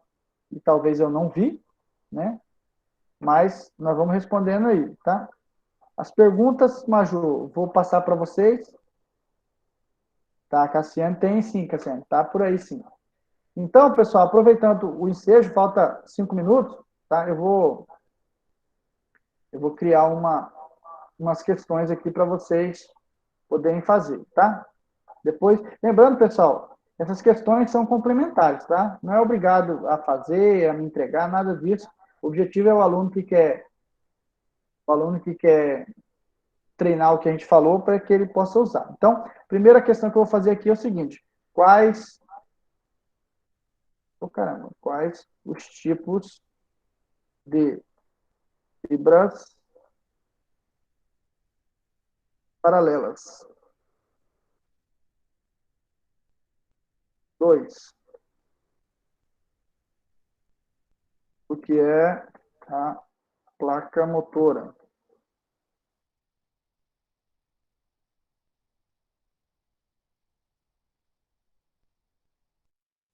e talvez eu não vi, né? Mas nós vamos respondendo aí, tá? As perguntas, Maju, vou passar para vocês. Tá, Cassiane tem sim, Cassiane, tá por aí sim. Então, pessoal, aproveitando o ensejo, falta 5 minutos, tá? Eu vou criar umas questões aqui para vocês poderem fazer, tá? Depois, lembrando, pessoal, essas questões são complementares, tá? Não é obrigado a fazer, a me entregar, nada disso. O objetivo é o aluno que quer treinar o que a gente falou para que ele possa usar. Então, primeira questão que eu vou fazer aqui é o seguinte: quais os tipos de fibras paralelas? 2. O que é a placa motora?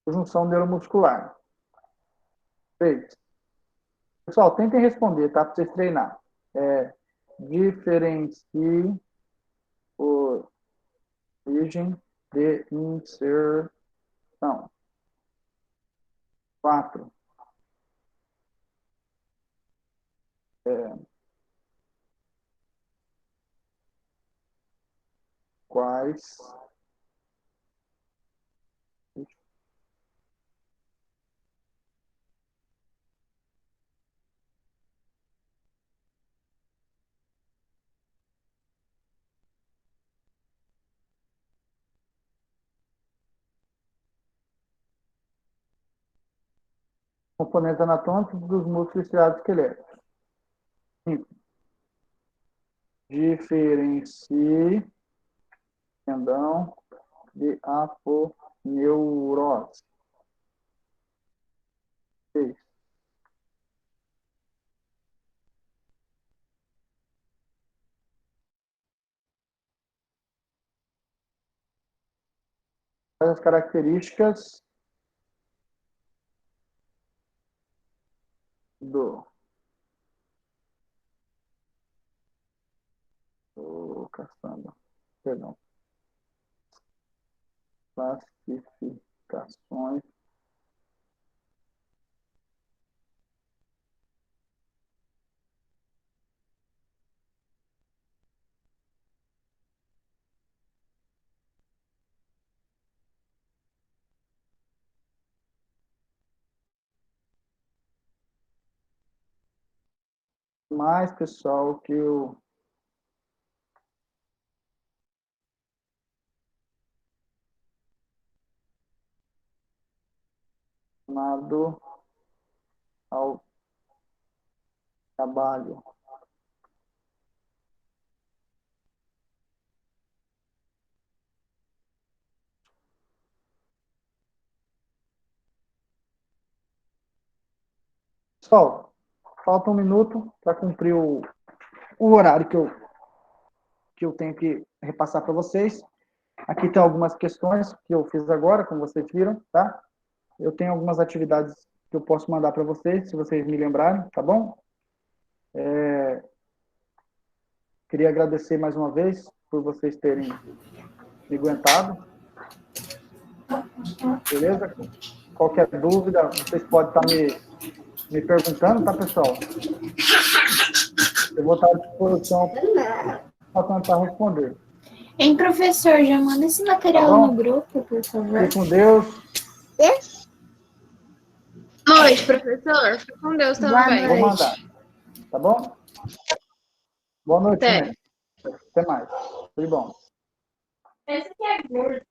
Junção neuromuscular. 3. Pessoal, tentem responder, tá? Para vocês treinar. Diferencie origem de inserção. 4. Quais componentes anatômicos dos músculos estriados esqueléticos. 5. Diferencie tendão de aponeurose. 6. As características do caçamba, perdão, classificações mais, pessoal, que o chamado ao trabalho. Pessoal, falta um minuto para cumprir o horário que eu tenho que repassar para vocês. Aqui tem algumas questões que eu fiz agora, como vocês viram, tá? Eu tenho algumas atividades que eu posso mandar para vocês, se vocês me lembrarem, tá bom? Queria agradecer mais uma vez por vocês terem me aguentado. Beleza? Qualquer dúvida, vocês podem estar me perguntando, tá, pessoal? Eu vou estar à disposição para tentar responder. Hein, professor, já manda esse material Tá bom? no grupo, por favor. Fique com Deus. Boa noite, professor. Fique com Deus Boa também. Vou noite. mandar. Tá bom? Boa noite, Até. né? Até mais. Tudo bom. Esse aqui é gordo.